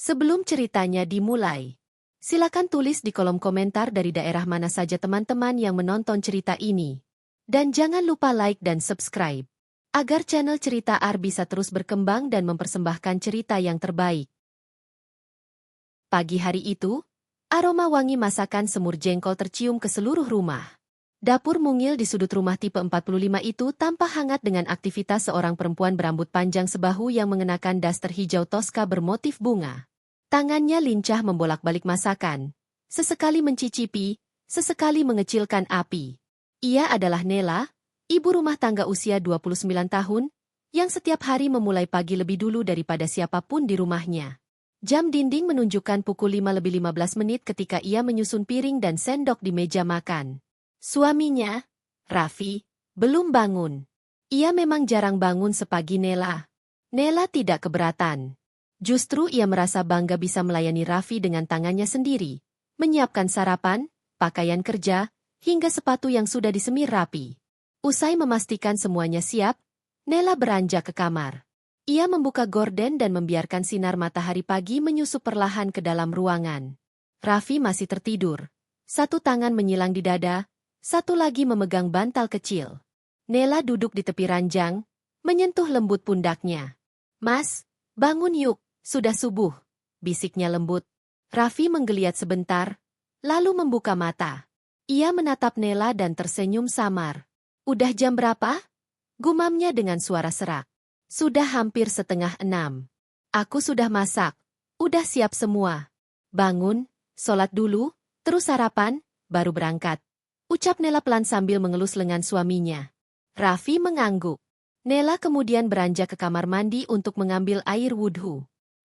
Sebelum ceritanya dimulai, silakan tulis di kolom komentar dari daerah mana saja teman-teman yang menonton cerita ini. Dan jangan lupa like dan subscribe, agar channel Cerita Ar bisa terus berkembang dan mempersembahkan cerita yang terbaik. Pagi hari itu, aroma wangi masakan semur jengkol tercium ke seluruh rumah. Dapur mungil di sudut rumah tipe 45 itu tampak hangat dengan aktivitas seorang perempuan berambut panjang sebahu yang mengenakan daster hijau toska bermotif bunga. Tangannya lincah membolak-balik masakan, sesekali mencicipi, sesekali mengecilkan api. Ia adalah Nela, ibu rumah tangga usia 29 tahun, yang setiap hari memulai pagi lebih dulu daripada siapapun di rumahnya. Jam dinding menunjukkan pukul 5:15 ketika ia menyusun piring dan sendok di meja makan. Suaminya, Raffi, belum bangun. Ia memang jarang bangun sepagi Nela. Nela tidak keberatan. Justru ia merasa bangga bisa melayani Raffi dengan tangannya sendiri, menyiapkan sarapan, pakaian kerja, hingga sepatu yang sudah disemir rapi. Usai memastikan semuanya siap, Nela beranjak ke kamar. Ia membuka gorden dan membiarkan sinar matahari pagi menyusup perlahan ke dalam ruangan. Raffi masih tertidur. Satu tangan menyilang di dada, satu lagi memegang bantal kecil. Nela duduk di tepi ranjang, menyentuh lembut pundaknya. "Mas, bangun yuk, sudah subuh," bisiknya lembut. Raffi menggeliat sebentar, lalu membuka mata. Ia menatap Nela dan tersenyum samar. "Udah jam berapa?" gumamnya dengan suara serak. "Sudah hampir 5:30. Aku sudah masak, udah siap semua. Bangun, sholat dulu, terus sarapan, baru berangkat," ucap Nela pelan sambil mengelus lengan suaminya. Raffi mengangguk. Nela kemudian beranjak ke kamar mandi untuk mengambil air wudhu.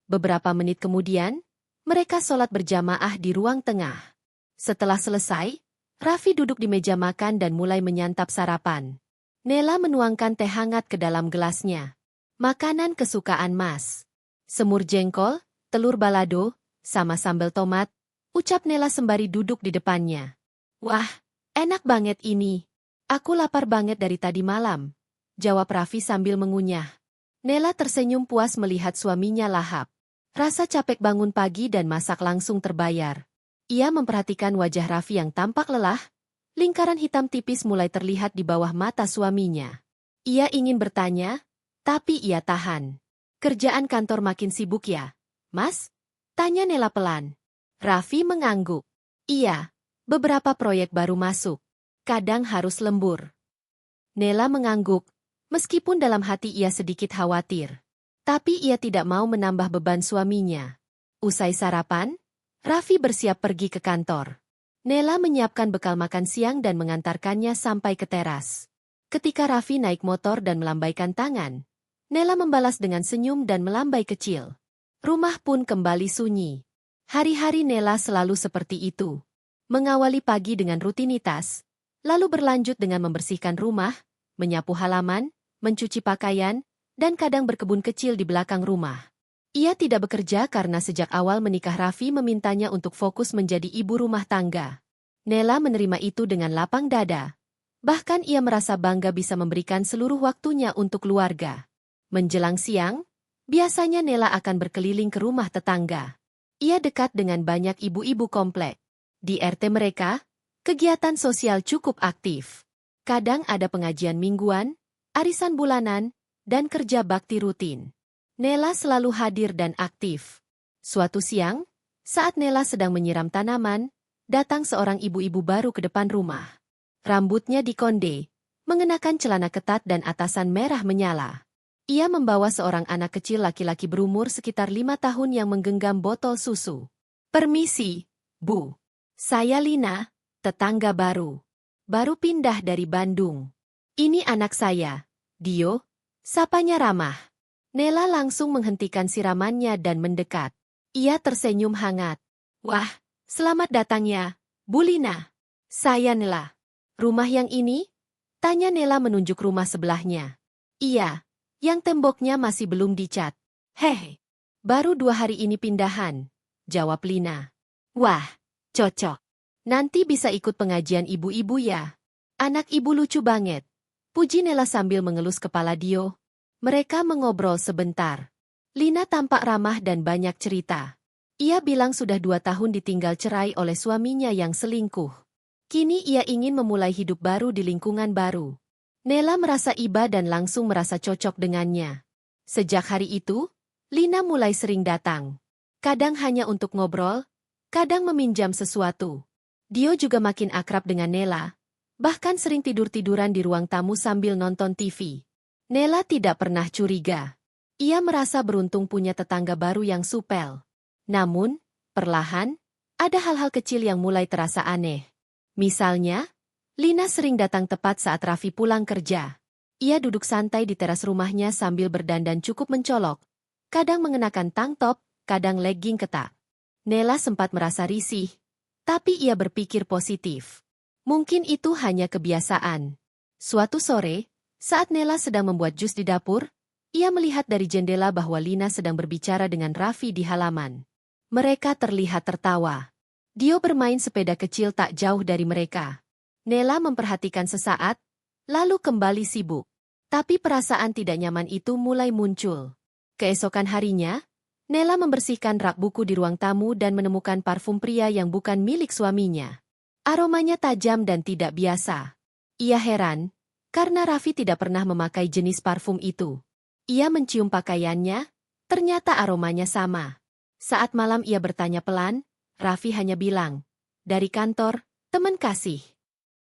Beberapa menit kemudian, mereka sholat berjamaah di ruang tengah. Setelah selesai, Raffi duduk di meja makan dan mulai menyantap sarapan. Nela menuangkan teh hangat ke dalam gelasnya. "Makanan kesukaan Mas. Semur jengkol, telur balado, sama sambal tomat," ucap Nela sembari duduk di depannya. "Wah, enak banget ini. Aku lapar banget dari tadi malam," jawab Raffi sambil mengunyah. Nela tersenyum puas melihat suaminya lahap. Rasa capek bangun pagi dan masak langsung terbayar. Ia memperhatikan wajah Raffi yang tampak lelah, lingkaran hitam tipis mulai terlihat di bawah mata suaminya. Ia ingin bertanya, tapi ia tahan. "Kerjaan kantor makin sibuk ya, Mas?" tanya Nela pelan. Raffi mengangguk. "Iya, beberapa proyek baru masuk. Kadang harus lembur." Nela mengangguk, meskipun dalam hati ia sedikit khawatir. Tapi ia tidak mau menambah beban suaminya. Usai sarapan, Raffi bersiap pergi ke kantor. Nela menyiapkan bekal makan siang dan mengantarkannya sampai ke teras. Ketika Raffi naik motor dan melambaikan tangan, Nela membalas dengan senyum dan melambai kecil. Rumah pun kembali sunyi. Hari-hari Nela selalu seperti itu. Mengawali pagi dengan rutinitas, lalu berlanjut dengan membersihkan rumah, menyapu halaman, mencuci pakaian, dan kadang berkebun kecil di belakang rumah. Ia tidak bekerja karena sejak awal menikah Raffi memintanya untuk fokus menjadi ibu rumah tangga. Nela menerima itu dengan lapang dada. Bahkan ia merasa bangga bisa memberikan seluruh waktunya untuk keluarga. Menjelang siang, biasanya Nela akan berkeliling ke rumah tetangga. Ia dekat dengan banyak ibu-ibu komplek. Di RT mereka, kegiatan sosial cukup aktif. Kadang ada pengajian mingguan, arisan bulanan, dan kerja bakti rutin. Nela selalu hadir dan aktif. Suatu siang, saat Nela sedang menyiram tanaman, datang seorang ibu-ibu baru ke depan rumah. Rambutnya dikonde, mengenakan celana ketat dan atasan merah menyala. Ia membawa seorang anak kecil laki-laki berumur sekitar 5 tahun yang menggenggam botol susu. "Permisi, Bu. Saya Lina, tetangga baru. Baru pindah dari Bandung. Ini anak saya, Dio," sapanya ramah. Nela langsung menghentikan siramannya dan mendekat. Ia tersenyum hangat. "Wah, selamat datang ya, Bu Lina. Saya Nela. Rumah yang ini?" tanya Nela menunjuk rumah sebelahnya. "Iya, yang temboknya masih belum dicat." "Hehe, baru 2 hari ini pindahan," jawab Lina. "Wah, cocok. Nanti bisa ikut pengajian ibu-ibu ya. Anak ibu lucu banget," puji Nela sambil mengelus kepala Dio. Mereka mengobrol sebentar. Lina tampak ramah dan banyak cerita. Ia bilang sudah 2 tahun ditinggal cerai oleh suaminya yang selingkuh. Kini ia ingin memulai hidup baru di lingkungan baru. Nela merasa iba dan langsung merasa cocok dengannya. Sejak hari itu, Lina mulai sering datang. Kadang hanya untuk ngobrol, kadang meminjam sesuatu. Dio juga makin akrab dengan Nela, bahkan sering tidur-tiduran di ruang tamu sambil nonton TV. Nela tidak pernah curiga. Ia merasa beruntung punya tetangga baru yang supel. Namun, perlahan, ada hal-hal kecil yang mulai terasa aneh. Misalnya, Lina sering datang tepat saat Raffi pulang kerja. Ia duduk santai di teras rumahnya sambil berdandan cukup mencolok. Kadang mengenakan tank top, kadang legging ketat. Nela sempat merasa risih, tapi ia berpikir positif. Mungkin itu hanya kebiasaan. Suatu sore, saat Nela sedang membuat jus di dapur, ia melihat dari jendela bahwa Lina sedang berbicara dengan Raffi di halaman. Mereka terlihat tertawa. Dio bermain sepeda kecil tak jauh dari mereka. Nela memperhatikan sesaat, lalu kembali sibuk. Tapi perasaan tidak nyaman itu mulai muncul. Keesokan harinya, Nela membersihkan rak buku di ruang tamu dan menemukan parfum pria yang bukan milik suaminya. Aromanya tajam dan tidak biasa. Ia heran, karena Raffi tidak pernah memakai jenis parfum itu. Ia mencium pakaiannya, ternyata aromanya sama. Saat malam ia bertanya pelan, Raffi hanya bilang, "Dari kantor, teman kasih."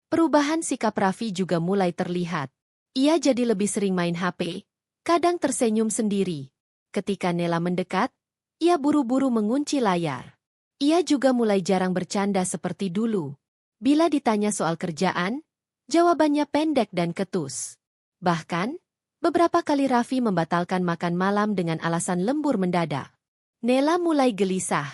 Perubahan sikap Raffi juga mulai terlihat. Ia jadi lebih sering main HP, kadang tersenyum sendiri. Ketika Nela mendekat, ia buru-buru mengunci layar. Ia juga mulai jarang bercanda seperti dulu. Bila ditanya soal kerjaan, jawabannya pendek dan ketus. Bahkan, beberapa kali Raffi membatalkan makan malam dengan alasan lembur mendadak. Nela mulai gelisah.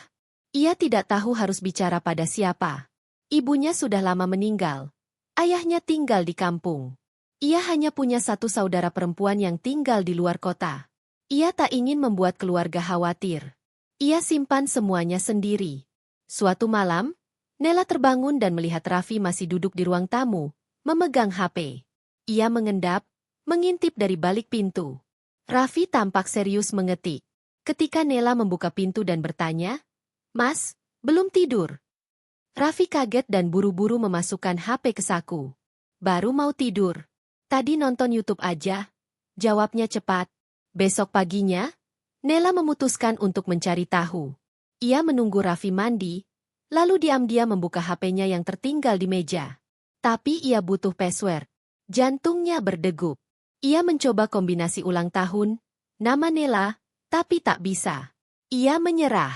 Ia tidak tahu harus bicara pada siapa. Ibunya sudah lama meninggal. Ayahnya tinggal di kampung. Ia hanya punya satu saudara perempuan yang tinggal di luar kota. Ia tak ingin membuat keluarga khawatir. Ia simpan semuanya sendiri. Suatu malam, Nela terbangun dan melihat Raffi masih duduk di ruang tamu, memegang HP. Ia mengendap, mengintip dari balik pintu. Raffi tampak serius mengetik. Ketika Nela membuka pintu dan bertanya, "Mas, belum tidur?" Raffi kaget dan buru-buru memasukkan HP ke saku. "Baru mau tidur. Tadi nonton YouTube aja," jawabnya cepat. Besok paginya, Nela memutuskan untuk mencari tahu. Ia menunggu Raffi mandi, lalu diam-diam membuka HP-nya yang tertinggal di meja. Tapi ia butuh password. Jantungnya berdegup. Ia mencoba kombinasi ulang tahun, nama Nela, tapi tak bisa. Ia menyerah.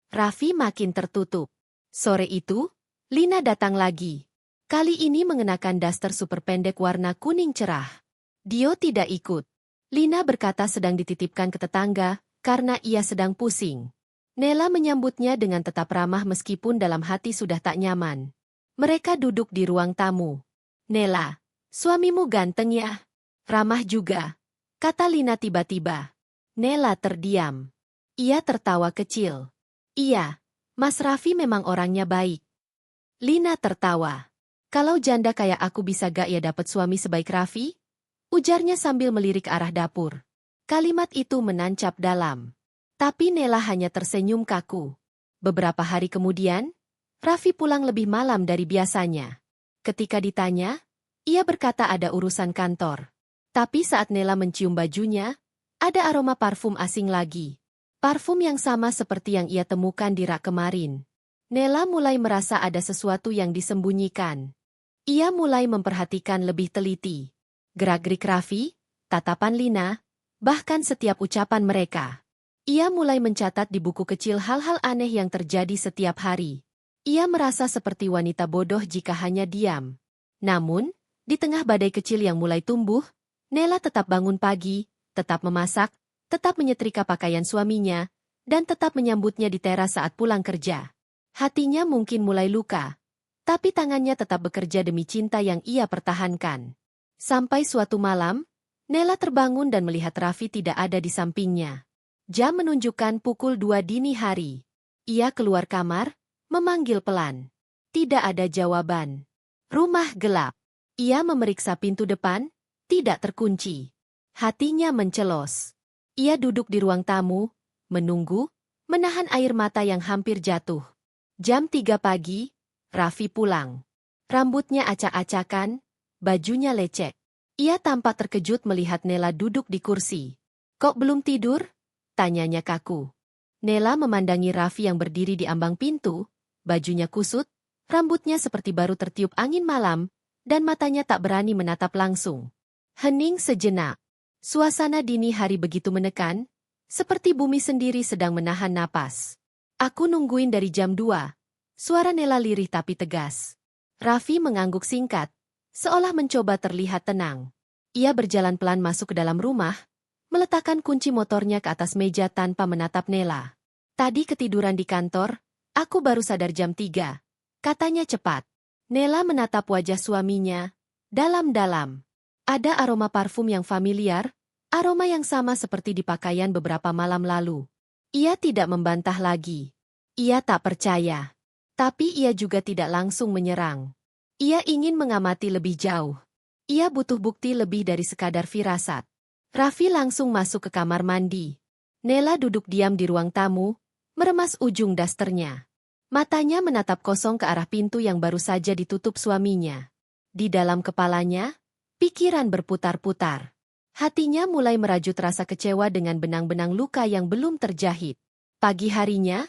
Raffi makin tertutup. Sore itu, Lina datang lagi. Kali ini mengenakan daster super pendek warna kuning cerah. Dio tidak ikut. Lina berkata sedang dititipkan ke tetangga, karena ia sedang pusing. Nela menyambutnya dengan tetap ramah meskipun dalam hati sudah tak nyaman. Mereka duduk di ruang tamu. "Nela, suamimu ganteng ya? Ramah juga," kata Lina tiba-tiba. Nela terdiam. Ia tertawa kecil. "Iya, Mas Raffi memang orangnya baik." Lina tertawa. "Kalau janda kayak aku bisa gak ya dapat suami sebaik Raffi?" Ujarnya sambil melirik arah dapur. Kalimat itu menancap dalam. Tapi Nela hanya tersenyum kaku. Beberapa hari kemudian, Raffi pulang lebih malam dari biasanya. Ketika ditanya, ia berkata ada urusan kantor. Tapi saat Nela mencium bajunya, ada aroma parfum asing lagi. Parfum yang sama seperti yang ia temukan di rak kemarin. Nela mulai merasa ada sesuatu yang disembunyikan. Ia mulai memperhatikan lebih teliti. Gerak-gerik Raffi, tatapan Lina, bahkan setiap ucapan mereka. Ia mulai mencatat di buku kecil hal-hal aneh yang terjadi setiap hari. Ia merasa seperti wanita bodoh jika hanya diam. Namun, di tengah badai kecil yang mulai tumbuh, Nela tetap bangun pagi, tetap memasak, tetap menyetrika pakaian suaminya, dan tetap menyambutnya di teras saat pulang kerja. Hatinya mungkin mulai luka, tapi tangannya tetap bekerja demi cinta yang ia pertahankan. Sampai suatu malam, Nela terbangun dan melihat Raffi tidak ada di sampingnya. Jam menunjukkan pukul 2 dini hari. Ia keluar kamar, memanggil pelan. Tidak ada jawaban. Rumah gelap. Ia memeriksa pintu depan, tidak terkunci. Hatinya mencelos. Ia duduk di ruang tamu, menunggu, menahan air mata yang hampir jatuh. Jam 3 pagi, Raffi pulang. Rambutnya acak-acakan, bajunya lecek. Ia tampak terkejut melihat Nela duduk di kursi. "Kok belum tidur?" tanyanya kaku. Nela memandangi Raffi yang berdiri di ambang pintu, bajunya kusut, rambutnya seperti baru tertiup angin malam, dan matanya tak berani menatap langsung. Hening sejenak. Suasana dini hari begitu menekan, seperti bumi sendiri sedang menahan napas. "Aku nungguin dari jam 2. Suara Nela lirih tapi tegas. Raffi mengangguk singkat, seolah mencoba terlihat tenang. Ia berjalan pelan masuk ke dalam rumah, meletakkan kunci motornya ke atas meja tanpa menatap Nela. "Tadi ketiduran di kantor, aku baru sadar jam 3, katanya cepat. Nela menatap wajah suaminya, dalam-dalam. Ada aroma parfum yang familiar, aroma yang sama seperti di pakaian beberapa malam lalu. Ia tidak membantah lagi. Ia tak percaya. Tapi ia juga tidak langsung menyerang. Ia ingin mengamati lebih jauh. Ia butuh bukti lebih dari sekadar firasat. Raffi langsung masuk ke kamar mandi. Nela duduk diam di ruang tamu, meremas ujung dasternya. Matanya menatap kosong ke arah pintu yang baru saja ditutup suaminya. Di dalam kepalanya, pikiran berputar-putar. Hatinya mulai merajut rasa kecewa dengan benang-benang luka yang belum terjahit. Pagi harinya,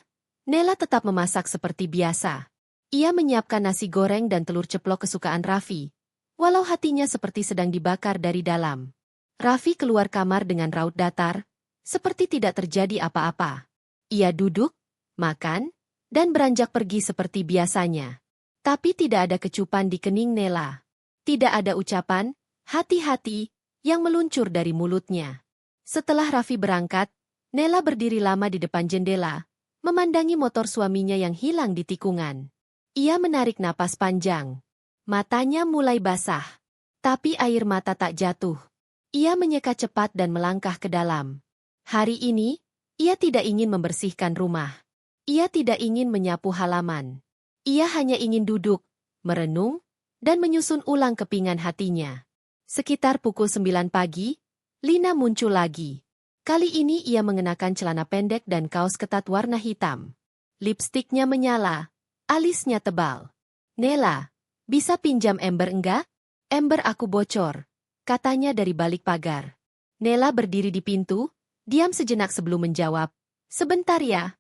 Nela tetap memasak seperti biasa. Ia menyiapkan nasi goreng dan telur ceplok kesukaan Raffi, walau hatinya seperti sedang dibakar dari dalam. Raffi keluar kamar dengan raut datar, seperti tidak terjadi apa-apa. Ia duduk, makan, dan beranjak pergi seperti biasanya. Tapi tidak ada kecupan di kening Nela. Tidak ada ucapan, "hati-hati," yang meluncur dari mulutnya. Setelah Raffi berangkat, Nela berdiri lama di depan jendela, memandangi motor suaminya yang hilang di tikungan. Ia menarik napas panjang. Matanya mulai basah. Tapi air mata tak jatuh. Ia menyeka cepat dan melangkah ke dalam. Hari ini, ia tidak ingin membersihkan rumah. Ia tidak ingin menyapu halaman. Ia hanya ingin duduk, merenung, dan menyusun ulang kepingan hatinya. Sekitar pukul 9 pagi, Lina muncul lagi. Kali ini ia mengenakan celana pendek dan kaos ketat warna hitam. Lipstiknya menyala, alisnya tebal. "Nela, bisa pinjam ember enggak? Ember aku bocor," katanya dari balik pagar. Nela berdiri di pintu, diam sejenak sebelum menjawab, "Sebentar ya."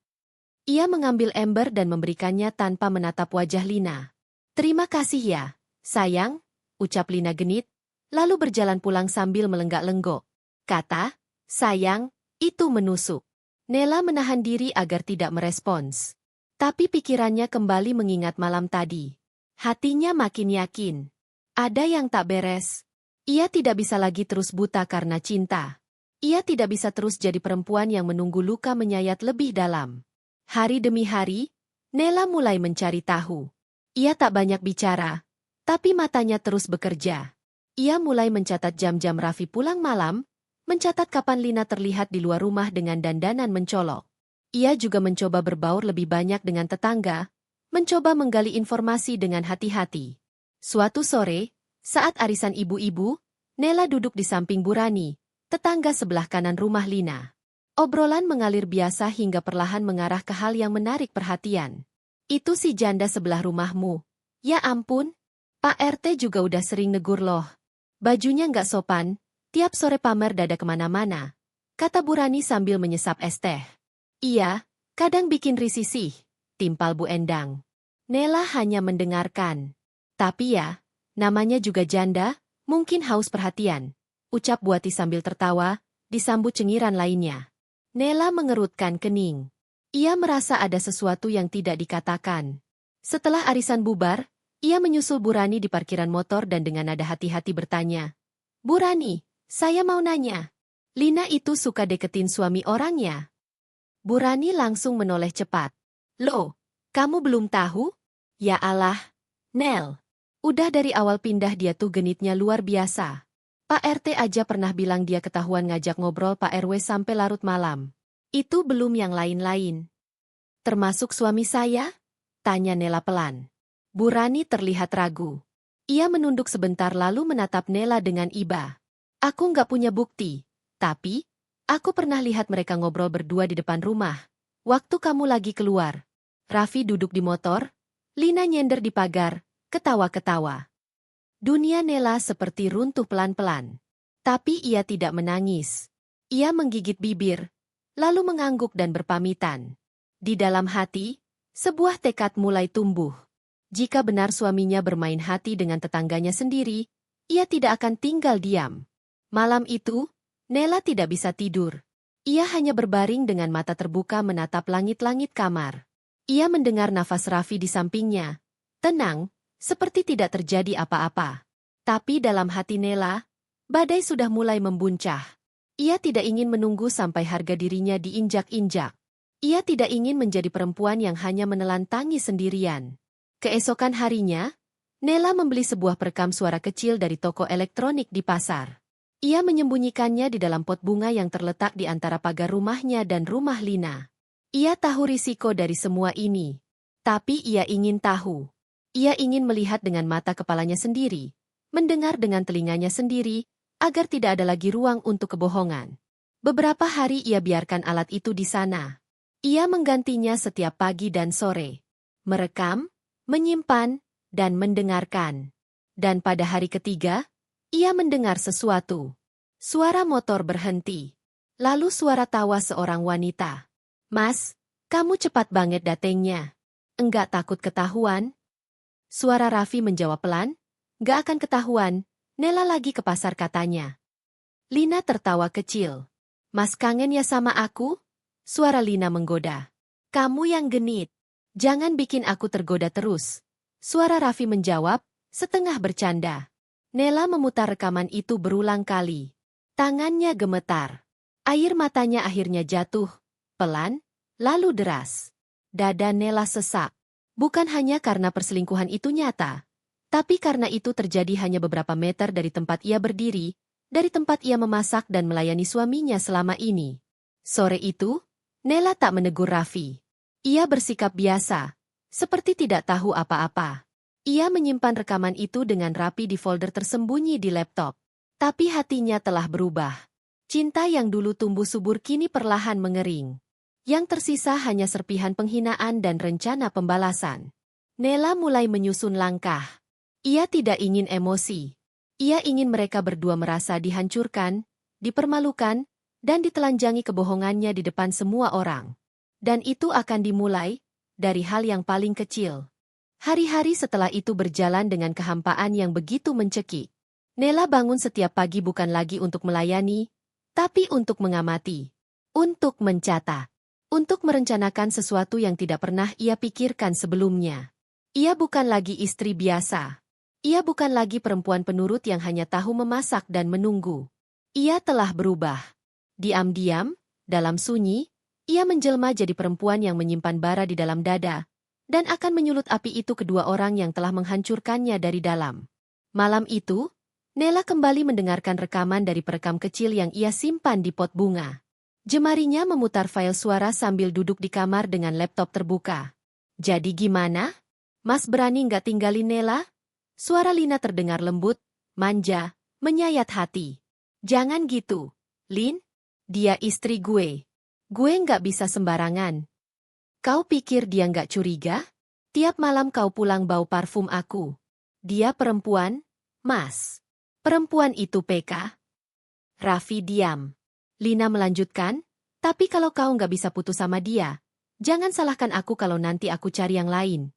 Ia mengambil ember dan memberikannya tanpa menatap wajah Lina. "Terima kasih ya, sayang," ucap Lina genit, lalu berjalan pulang sambil melenggak-lenggok. Kata, "Sayang," itu menusuk. Nela menahan diri agar tidak merespons. Tapi pikirannya kembali mengingat malam tadi. Hatinya makin yakin. Ada yang tak beres. Ia tidak bisa lagi terus buta karena cinta. Ia tidak bisa terus jadi perempuan yang menunggu luka menyayat lebih dalam. Hari demi hari, Nela mulai mencari tahu. Ia tak banyak bicara, tapi matanya terus bekerja. Ia mulai mencatat jam-jam Raffi pulang malam, mencatat kapan Lina terlihat di luar rumah dengan dandanan mencolok. Ia juga mencoba berbaur lebih banyak dengan tetangga, mencoba menggali informasi dengan hati-hati. Suatu sore, saat arisan ibu-ibu, Nela duduk di samping Burani, tetangga sebelah kanan rumah Lina. Obrolan mengalir biasa hingga perlahan mengarah ke hal yang menarik perhatian. "Itu si janda sebelah rumahmu. Ya ampun, Pak RT juga udah sering negur loh. Bajunya nggak sopan, tiap sore pamer dada kemana-mana," kata Burani sambil menyesap es teh. "Iya, kadang bikin risih sih," timpal Bu Endang. Nela hanya mendengarkan. "Tapi ya, namanya juga janda, mungkin haus perhatian," ucap Buati sambil tertawa, disambut cengiran lainnya. Nela mengerutkan kening. Ia merasa ada sesuatu yang tidak dikatakan. Setelah arisan bubar, ia menyusul Burani di parkiran motor dan dengan nada hati-hati bertanya, "Burani, saya mau nanya. Lina itu suka deketin suami orangnya?" Burani langsung menoleh cepat. "Loh, kamu belum tahu? Ya Allah, Nel. Udah dari awal pindah dia tuh genitnya luar biasa. Pak RT aja pernah bilang dia ketahuan ngajak ngobrol Pak RW sampai larut malam. Itu belum yang lain-lain." "Termasuk suami saya?" tanya Nela pelan. Burani terlihat ragu. Ia menunduk sebentar lalu menatap Nela dengan iba. "Aku nggak punya bukti, tapi aku pernah lihat mereka ngobrol berdua di depan rumah. Waktu kamu lagi keluar. Raffi duduk di motor, Lina nyender di pagar, ketawa-ketawa. Dunia Nela seperti runtuh pelan-pelan. Tapi ia tidak menangis. Ia menggigit bibir, lalu mengangguk dan berpamitan. Di dalam hati, sebuah tekad mulai tumbuh. Jika benar suaminya bermain hati dengan tetangganya sendiri, ia tidak akan tinggal diam. Malam itu, Nela tidak bisa tidur. Ia hanya berbaring dengan mata terbuka menatap langit-langit kamar. Ia mendengar nafas Raffi di sampingnya. Tenang, seperti tidak terjadi apa-apa. Tapi dalam hati Nela, badai sudah mulai membuncah. Ia tidak ingin menunggu sampai harga dirinya diinjak-injak. Ia tidak ingin menjadi perempuan yang hanya menelan tangis sendirian. Keesokan harinya, Nela membeli sebuah perekam suara kecil dari toko elektronik di pasar. Ia menyembunyikannya di dalam pot bunga yang terletak di antara pagar rumahnya dan rumah Lina. Ia tahu risiko dari semua ini. Tapi ia ingin tahu. Ia ingin melihat dengan mata kepalanya sendiri, mendengar dengan telinganya sendiri, agar tidak ada lagi ruang untuk kebohongan. Beberapa hari ia biarkan alat itu di sana. Ia menggantinya setiap pagi dan sore. Merekam, menyimpan, dan mendengarkan. Dan pada hari ketiga, ia mendengar sesuatu. Suara motor berhenti. Lalu suara tawa seorang wanita. "Mas, kamu cepat banget datengnya. Enggak takut ketahuan?" Suara Raffi menjawab pelan, "Gak akan ketahuan, Nela lagi ke pasar," katanya. Lina tertawa kecil. "Mas kangen ya sama aku?" Suara Lina menggoda. "Kamu yang genit. Jangan bikin aku tergoda terus." Suara Raffi menjawab, setengah bercanda. Nela memutar rekaman itu berulang kali. Tangannya gemetar. Air matanya akhirnya jatuh, pelan, lalu deras. Dada Nela sesak. Bukan hanya karena perselingkuhan itu nyata, tapi karena itu terjadi hanya beberapa meter dari tempat ia berdiri, dari tempat ia memasak dan melayani suaminya selama ini. Sore itu, Nela tak menegur Raffi. Ia bersikap biasa, seperti tidak tahu apa-apa. Ia menyimpan rekaman itu dengan rapi di folder tersembunyi di laptop. Tapi hatinya telah berubah. Cinta yang dulu tumbuh subur kini perlahan mengering. Yang tersisa hanya serpihan penghinaan dan rencana pembalasan. Nela mulai menyusun langkah. Ia tidak ingin emosi. Ia ingin mereka berdua merasa dihancurkan, dipermalukan, dan ditelanjangi kebohongannya di depan semua orang. Dan itu akan dimulai dari hal yang paling kecil. Hari-hari setelah itu berjalan dengan kehampaan yang begitu mencekik. Nela bangun setiap pagi bukan lagi untuk melayani, tapi untuk mengamati, untuk mencatat, untuk merencanakan sesuatu yang tidak pernah ia pikirkan sebelumnya. Ia bukan lagi istri biasa. Ia bukan lagi perempuan penurut yang hanya tahu memasak dan menunggu. Ia telah berubah. Diam-diam, dalam sunyi, ia menjelma jadi perempuan yang menyimpan bara di dalam dada, dan akan menyulut api itu kedua orang yang telah menghancurkannya dari dalam. Malam itu, Nela kembali mendengarkan rekaman dari perekam kecil yang ia simpan di pot bunga. Jemarinya memutar file suara sambil duduk di kamar dengan laptop terbuka. "Jadi gimana? Mas berani nggak tinggalin Nela?" Suara Lina terdengar lembut, manja, menyayat hati. "Jangan gitu, Lin. Dia istri gue. Gue nggak bisa sembarangan. Kau pikir dia nggak curiga? Tiap malam kau pulang bau parfum aku. Dia perempuan, Mas. Perempuan itu PK." Raffi diam. Lina melanjutkan, "Tapi kalau kau nggak bisa putus sama dia, jangan salahkan aku kalau nanti aku cari yang lain."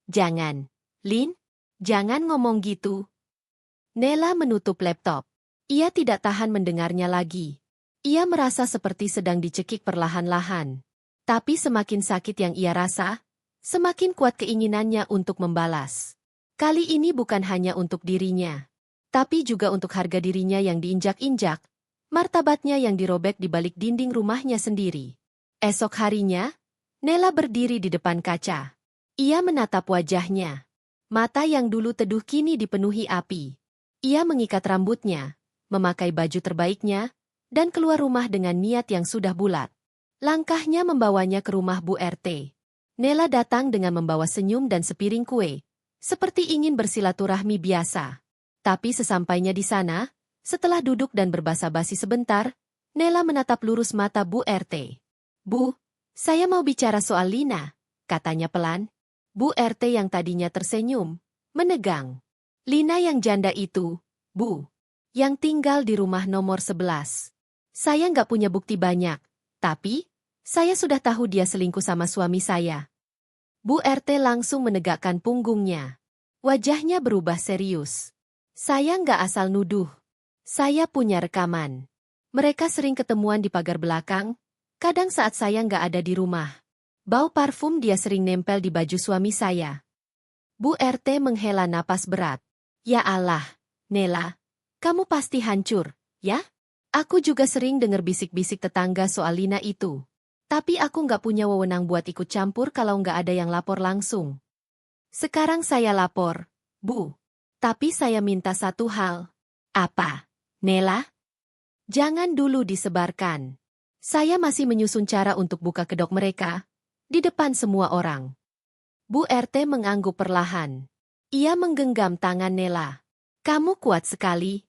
"Jangan, Lin. Jangan ngomong gitu." Nela menutup laptop. Ia tidak tahan mendengarnya lagi. Ia merasa seperti sedang dicekik perlahan-lahan. Tapi semakin sakit yang ia rasa, semakin kuat keinginannya untuk membalas. Kali ini bukan hanya untuk dirinya, tapi juga untuk harga dirinya yang diinjak-injak, martabatnya yang dirobek di balik dinding rumahnya sendiri. Esok harinya, Nela berdiri di depan kaca. Ia menatap wajahnya. Mata yang dulu teduh kini dipenuhi api. Ia mengikat rambutnya, memakai baju terbaiknya, dan keluar rumah dengan niat yang sudah bulat. Langkahnya membawanya ke rumah Bu RT. Nela datang dengan membawa senyum dan sepiring kue, seperti ingin bersilaturahmi biasa. Tapi sesampainya di sana, setelah duduk dan berbasa-basi sebentar, Nela menatap lurus mata Bu RT. "Bu, Saya mau bicara soal Lina, katanya pelan. Bu RT yang tadinya tersenyum, menegang. Lina yang janda itu, Bu. Yang tinggal di rumah nomor 11. Saya nggak punya bukti banyak, tapi saya sudah tahu dia selingkuh sama suami saya. Bu RT langsung menegakkan punggungnya. Wajahnya berubah serius. Saya nggak asal nuduh. Saya punya rekaman. Mereka sering ketemuan di pagar belakang, kadang saat saya nggak ada di rumah. Bau parfum dia sering nempel di baju suami saya. Bu RT menghela napas berat. Ya Allah, Nela, kamu pasti hancur, ya? Aku juga sering dengar bisik-bisik tetangga soal Lina itu. Tapi aku nggak punya wewenang buat ikut campur kalau nggak ada yang lapor langsung. Sekarang saya lapor, Bu. Tapi saya minta satu hal. Apa, Nela? Jangan dulu disebarkan. Saya masih menyusun cara untuk buka kedok mereka, di depan semua orang. Bu RT mengangguk perlahan. Ia menggenggam tangan Nela. Kamu kuat sekali.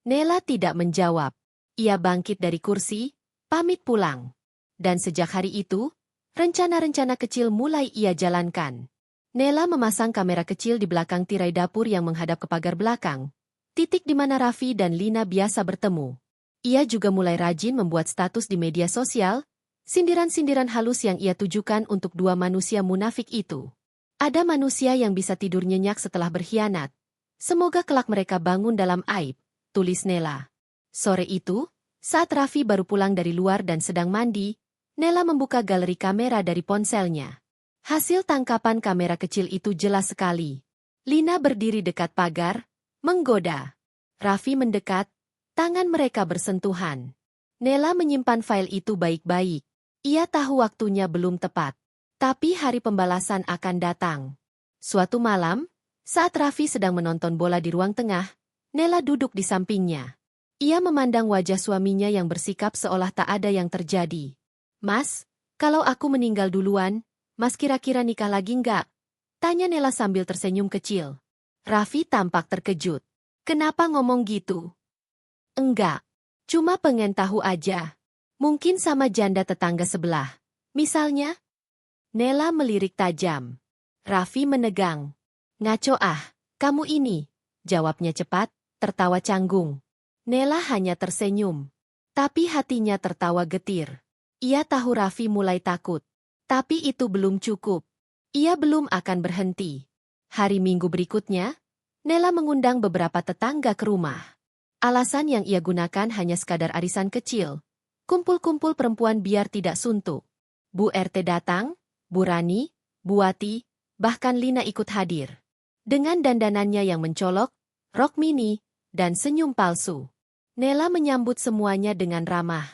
Nela tidak menjawab. Ia bangkit dari kursi, pamit pulang. Dan sejak hari itu, rencana-rencana kecil mulai ia jalankan. Nela memasang kamera kecil di belakang tirai dapur yang menghadap ke pagar belakang. Titik di mana Raffi dan Lina biasa bertemu. Ia juga mulai rajin membuat status di media sosial, sindiran-sindiran halus yang ia tujukan untuk dua manusia munafik itu. Ada manusia yang bisa tidur nyenyak setelah berkhianat. Semoga kelak mereka bangun dalam aib, tulis Nela. Sore itu, saat Raffi baru pulang dari luar dan sedang mandi, Nela membuka galeri kamera dari ponselnya. Hasil tangkapan kamera kecil itu jelas sekali. Lina berdiri dekat pagar, menggoda. Raffi mendekat, tangan mereka bersentuhan. Nela menyimpan file itu baik-baik. Ia tahu waktunya belum tepat. Tapi hari pembalasan akan datang. Suatu malam, saat Raffi sedang menonton bola di ruang tengah, Nela duduk di sampingnya. Ia memandang wajah suaminya yang bersikap seolah tak ada yang terjadi. Mas, kalau aku meninggal duluan, Mas kira-kira nikah lagi nggak? Tanya Nela sambil tersenyum kecil. Raffi tampak terkejut. Kenapa ngomong gitu? Enggak. Cuma pengen tahu aja. Mungkin sama janda tetangga sebelah. Misalnya? Nela melirik tajam. Raffi menegang. Ngaco kamu ini. Jawabnya cepat, tertawa canggung. Nela hanya tersenyum. Tapi hatinya tertawa getir. Ia tahu Raffi mulai takut. Tapi itu belum cukup. Ia belum akan berhenti. Hari Minggu berikutnya, Nela mengundang beberapa tetangga ke rumah. Alasan yang ia gunakan hanya sekadar arisan kecil. Kumpul-kumpul perempuan biar tidak suntuk. Bu RT datang, Bu Rani, Bu Wati, bahkan Lina ikut hadir. Dengan dandanannya yang mencolok, rok mini, dan senyum palsu. Nela menyambut semuanya dengan ramah.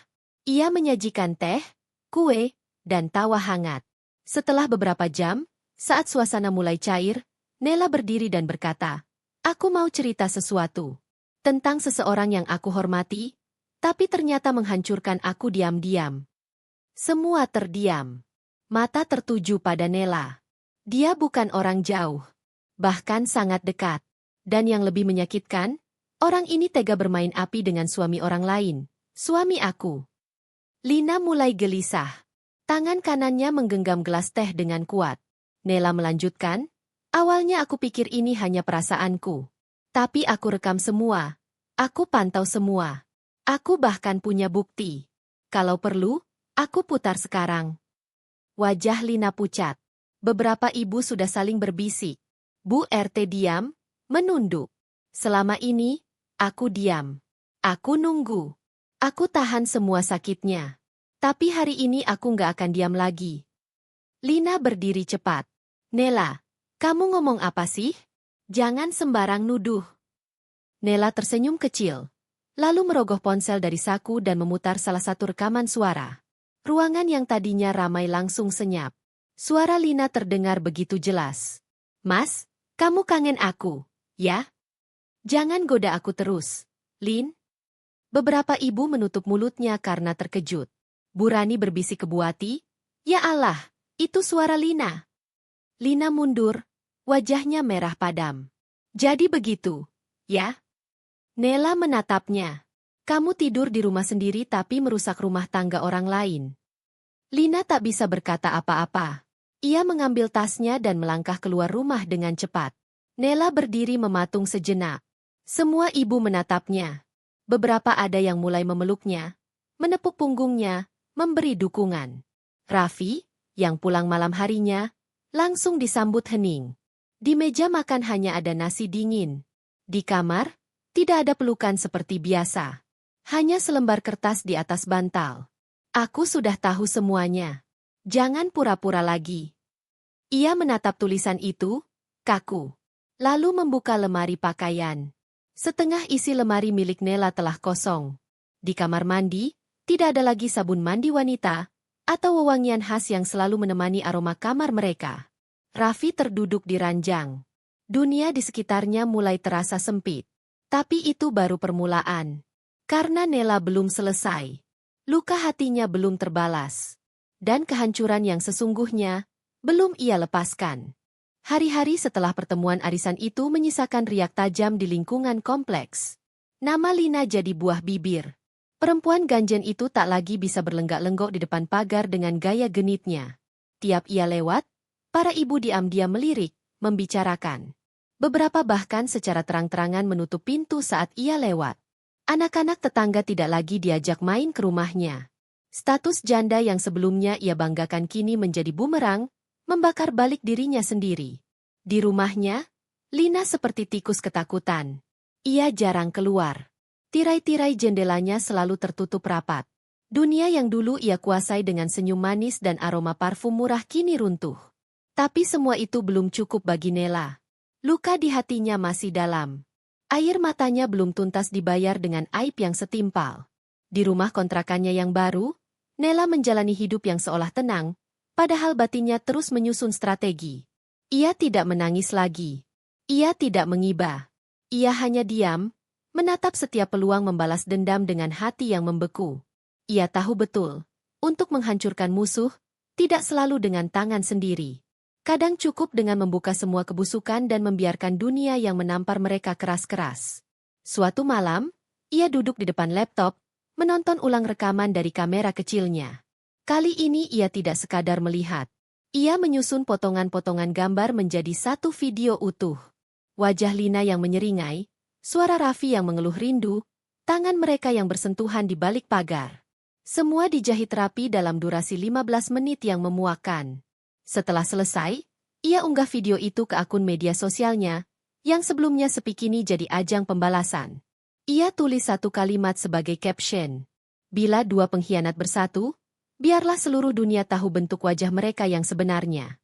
Ia menyajikan teh, kue, dan tawa hangat. Setelah beberapa jam, saat suasana mulai cair, Nela berdiri dan berkata, "Aku mau cerita sesuatu. Tentang seseorang yang aku hormati, tapi ternyata menghancurkan aku diam-diam." Semua terdiam. Mata tertuju pada Nela. Dia bukan orang jauh. Bahkan sangat dekat. Dan yang lebih menyakitkan, orang ini tega bermain api dengan suami orang lain. Suami aku. Lina mulai gelisah. Tangan kanannya menggenggam gelas teh dengan kuat. Nela melanjutkan, awalnya aku pikir ini hanya perasaanku. Tapi aku rekam semua. Aku pantau semua. Aku bahkan punya bukti. Kalau perlu, aku putar sekarang. Wajah Lina pucat. Beberapa ibu sudah saling berbisik. Bu RT diam, menunduk. Selama ini, aku diam. Aku nunggu. Aku tahan semua sakitnya. Tapi hari ini aku nggak akan diam lagi. Lina berdiri cepat. Nela, kamu ngomong apa sih? Jangan sembarang nuduh. Nela tersenyum kecil. Lalu merogoh ponsel dari saku dan memutar salah satu rekaman suara. Ruangan yang tadinya ramai langsung senyap. Suara Lina terdengar begitu jelas. Mas, kamu kangen aku, ya? Jangan goda aku terus, Lin. Beberapa ibu menutup mulutnya karena terkejut. Bu Rani berbisik ke Bu Wati, "Ya Allah, itu suara Lina." Lina mundur, wajahnya merah padam. "Jadi begitu, ya?" Nela menatapnya. "Kamu tidur di rumah sendiri tapi merusak rumah tangga orang lain." Lina tak bisa berkata apa-apa. Ia mengambil tasnya dan melangkah keluar rumah dengan cepat. Nela berdiri mematung sejenak. Semua ibu menatapnya. Beberapa ada yang mulai memeluknya, menepuk punggungnya, memberi dukungan. Raffi, yang pulang malam harinya, langsung disambut hening. Di meja makan hanya ada nasi dingin. Di kamar, tidak ada pelukan seperti biasa. Hanya selembar kertas di atas bantal. Aku sudah tahu semuanya. Jangan pura-pura lagi. Ia menatap tulisan itu, kaku. Lalu membuka lemari pakaian. Setengah isi lemari milik Nela telah kosong. Di kamar mandi, tidak ada lagi sabun mandi wanita, atau wewangian khas yang selalu menemani aroma kamar mereka. Raffi terduduk di ranjang. Dunia di sekitarnya mulai terasa sempit. Tapi itu baru permulaan. Karena Nela belum selesai. Luka hatinya belum terbalas. Dan kehancuran yang sesungguhnya, belum ia lepaskan. Hari-hari setelah pertemuan arisan itu menyisakan riak tajam di lingkungan kompleks. Nama Lina jadi buah bibir. Perempuan ganjen itu tak lagi bisa berlenggak-lenggok di depan pagar dengan gaya genitnya. Tiap ia lewat, para ibu diam-diam melirik, membicarakan. Beberapa bahkan secara terang-terangan menutup pintu saat ia lewat. Anak-anak tetangga tidak lagi diajak main ke rumahnya. Status janda yang sebelumnya ia banggakan kini menjadi bumerang, membakar balik dirinya sendiri. Di rumahnya, Lina seperti tikus ketakutan. Ia jarang keluar. Tirai-tirai jendelanya selalu tertutup rapat. Dunia yang dulu ia kuasai dengan senyum manis dan aroma parfum murah kini runtuh. Tapi semua itu belum cukup bagi Nela. Luka di hatinya masih dalam. Air matanya belum tuntas dibayar dengan aib yang setimpal. Di rumah kontrakannya yang baru, Nela menjalani hidup yang seolah tenang, padahal batinnya terus menyusun strategi. Ia tidak menangis lagi. Ia tidak mengiba. Ia hanya diam, menatap setiap peluang membalas dendam dengan hati yang membeku. Ia tahu betul, untuk menghancurkan musuh, tidak selalu dengan tangan sendiri. Kadang cukup dengan membuka semua kebusukan dan membiarkan dunia yang menampar mereka keras-keras. Suatu malam, ia duduk di depan laptop, menonton ulang rekaman dari kamera kecilnya. Kali ini ia tidak sekadar melihat. Ia menyusun potongan-potongan gambar menjadi satu video utuh. Wajah Lina yang menyeringai, suara Raffi yang mengeluh rindu, tangan mereka yang bersentuhan di balik pagar. Semua dijahit rapi dalam durasi 15 menit yang memuakkan. Setelah selesai, ia unggah video itu ke akun media sosialnya, yang sebelumnya sepi kini jadi ajang pembalasan. Ia tulis satu kalimat sebagai caption. Bila dua pengkhianat bersatu, biarlah seluruh dunia tahu bentuk wajah mereka yang sebenarnya.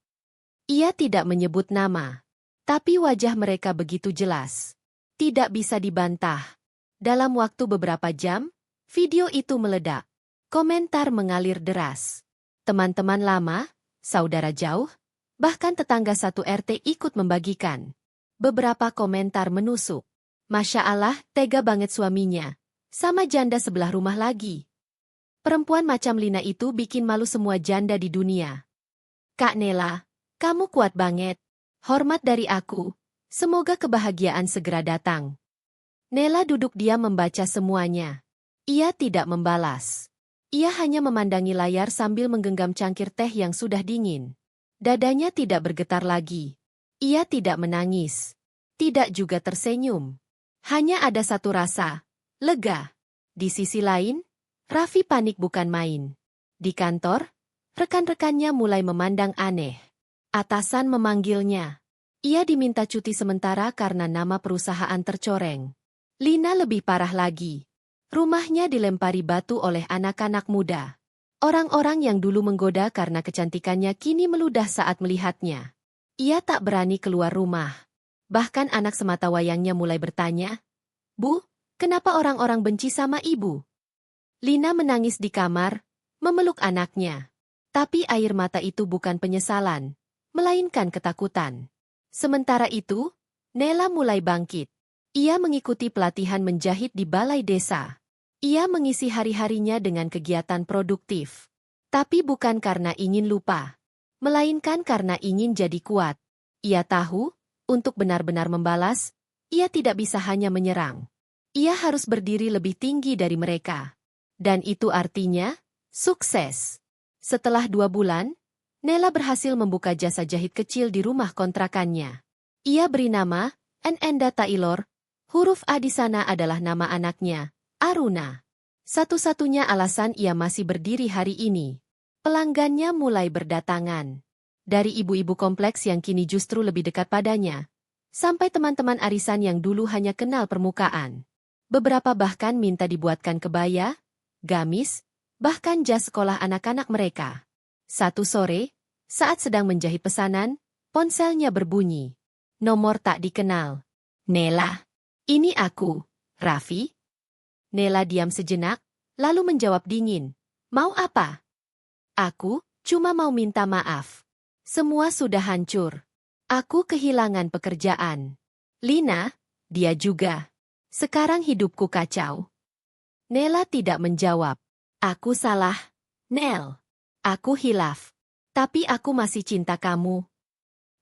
Ia tidak menyebut nama, tapi wajah mereka begitu jelas. Tidak bisa dibantah. Dalam waktu beberapa jam, video itu meledak. Komentar mengalir deras. Teman-teman lama, saudara jauh, bahkan tetangga satu RT ikut membagikan. Beberapa komentar menusuk. Masya Allah, tega banget suaminya. Sama janda sebelah rumah lagi. Perempuan macam Lina itu bikin malu semua janda di dunia. Kak Nela, kamu kuat banget. Hormat dari aku. Semoga kebahagiaan segera datang. Nela duduk diam membaca semuanya. Ia tidak membalas. Ia hanya memandangi layar sambil menggenggam cangkir teh yang sudah dingin. Dadanya tidak bergetar lagi. Ia tidak menangis. Tidak juga tersenyum. Hanya ada satu rasa, lega. Di sisi lain, Raffi panik bukan main. Di kantor, rekan-rekannya mulai memandang aneh. Atasan memanggilnya. Ia diminta cuti sementara karena nama perusahaan tercoreng. Lina lebih parah lagi. Rumahnya dilempari batu oleh anak-anak muda. Orang-orang yang dulu menggoda karena kecantikannya kini meludah saat melihatnya. Ia tak berani keluar rumah. Bahkan anak sematawayangnya mulai bertanya, "Bu, kenapa orang-orang benci sama ibu?" Lina menangis di kamar, memeluk anaknya. Tapi air mata itu bukan penyesalan, melainkan ketakutan. Sementara itu, Nela mulai bangkit. Ia mengikuti pelatihan menjahit di balai desa. Ia mengisi hari-harinya dengan kegiatan produktif. Tapi bukan karena ingin lupa, melainkan karena ingin jadi kuat. Ia tahu, untuk benar-benar membalas, ia tidak bisa hanya menyerang. Ia harus berdiri lebih tinggi dari mereka. Dan itu artinya, sukses. Setelah 2 bulan, Nela berhasil membuka jasa jahit kecil di rumah kontrakannya. Ia beri nama Enenda Taylor. Huruf A di sana adalah nama anaknya, Aruna. Satu-satunya alasan ia masih berdiri hari ini. Pelanggannya mulai berdatangan. Dari ibu-ibu kompleks yang kini justru lebih dekat padanya, sampai teman-teman arisan yang dulu hanya kenal permukaan. Beberapa bahkan minta dibuatkan kebaya, gamis, bahkan jas sekolah anak-anak mereka. Satu sore, saat sedang menjahit pesanan, ponselnya berbunyi. Nomor tak dikenal. Nela. Ini aku, Raffi. Nela diam sejenak, lalu menjawab dingin. Mau apa? Aku cuma mau minta maaf. Semua sudah hancur. Aku kehilangan pekerjaan. Lina, dia juga. Sekarang hidupku kacau. Nela tidak menjawab. Aku salah, Nel. Aku hilaf. Tapi aku masih cinta kamu.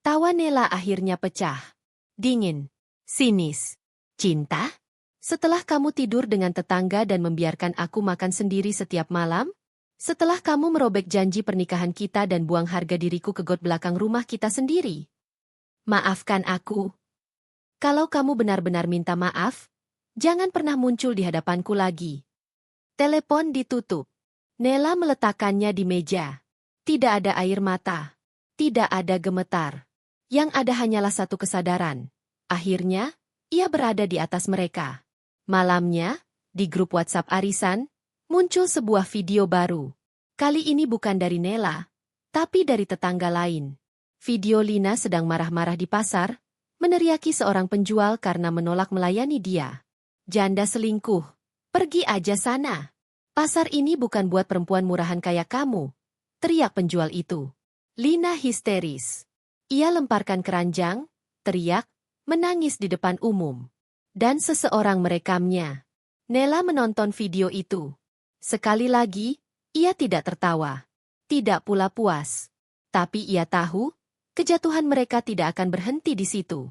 Tawa Nela akhirnya pecah. Dingin. Sinis. Cinta? Setelah kamu tidur dengan tetangga dan membiarkan aku makan sendiri setiap malam? Setelah kamu merobek janji pernikahan kita dan buang harga diriku ke got belakang rumah kita sendiri? Maafkan aku. Kalau kamu benar-benar minta maaf, jangan pernah muncul di hadapanku lagi. Telepon ditutup. Nela meletakkannya di meja. Tidak ada air mata. Tidak ada gemetar. Yang ada hanyalah satu kesadaran. Akhirnya, ia berada di atas mereka. Malamnya, di grup WhatsApp arisan, muncul sebuah video baru. Kali ini bukan dari Nela, tapi dari tetangga lain. Video Lina sedang marah-marah di pasar, meneriaki seorang penjual karena menolak melayani dia. Janda selingkuh. Pergi aja sana. Pasar ini bukan buat perempuan murahan kayak kamu. Teriak penjual itu. Lina histeris. Ia lemparkan keranjang, teriak, menangis di depan umum. Dan seseorang merekamnya. Nela menonton video itu. Sekali lagi, ia tidak tertawa. Tidak pula puas. Tapi ia tahu, kejatuhan mereka tidak akan berhenti di situ.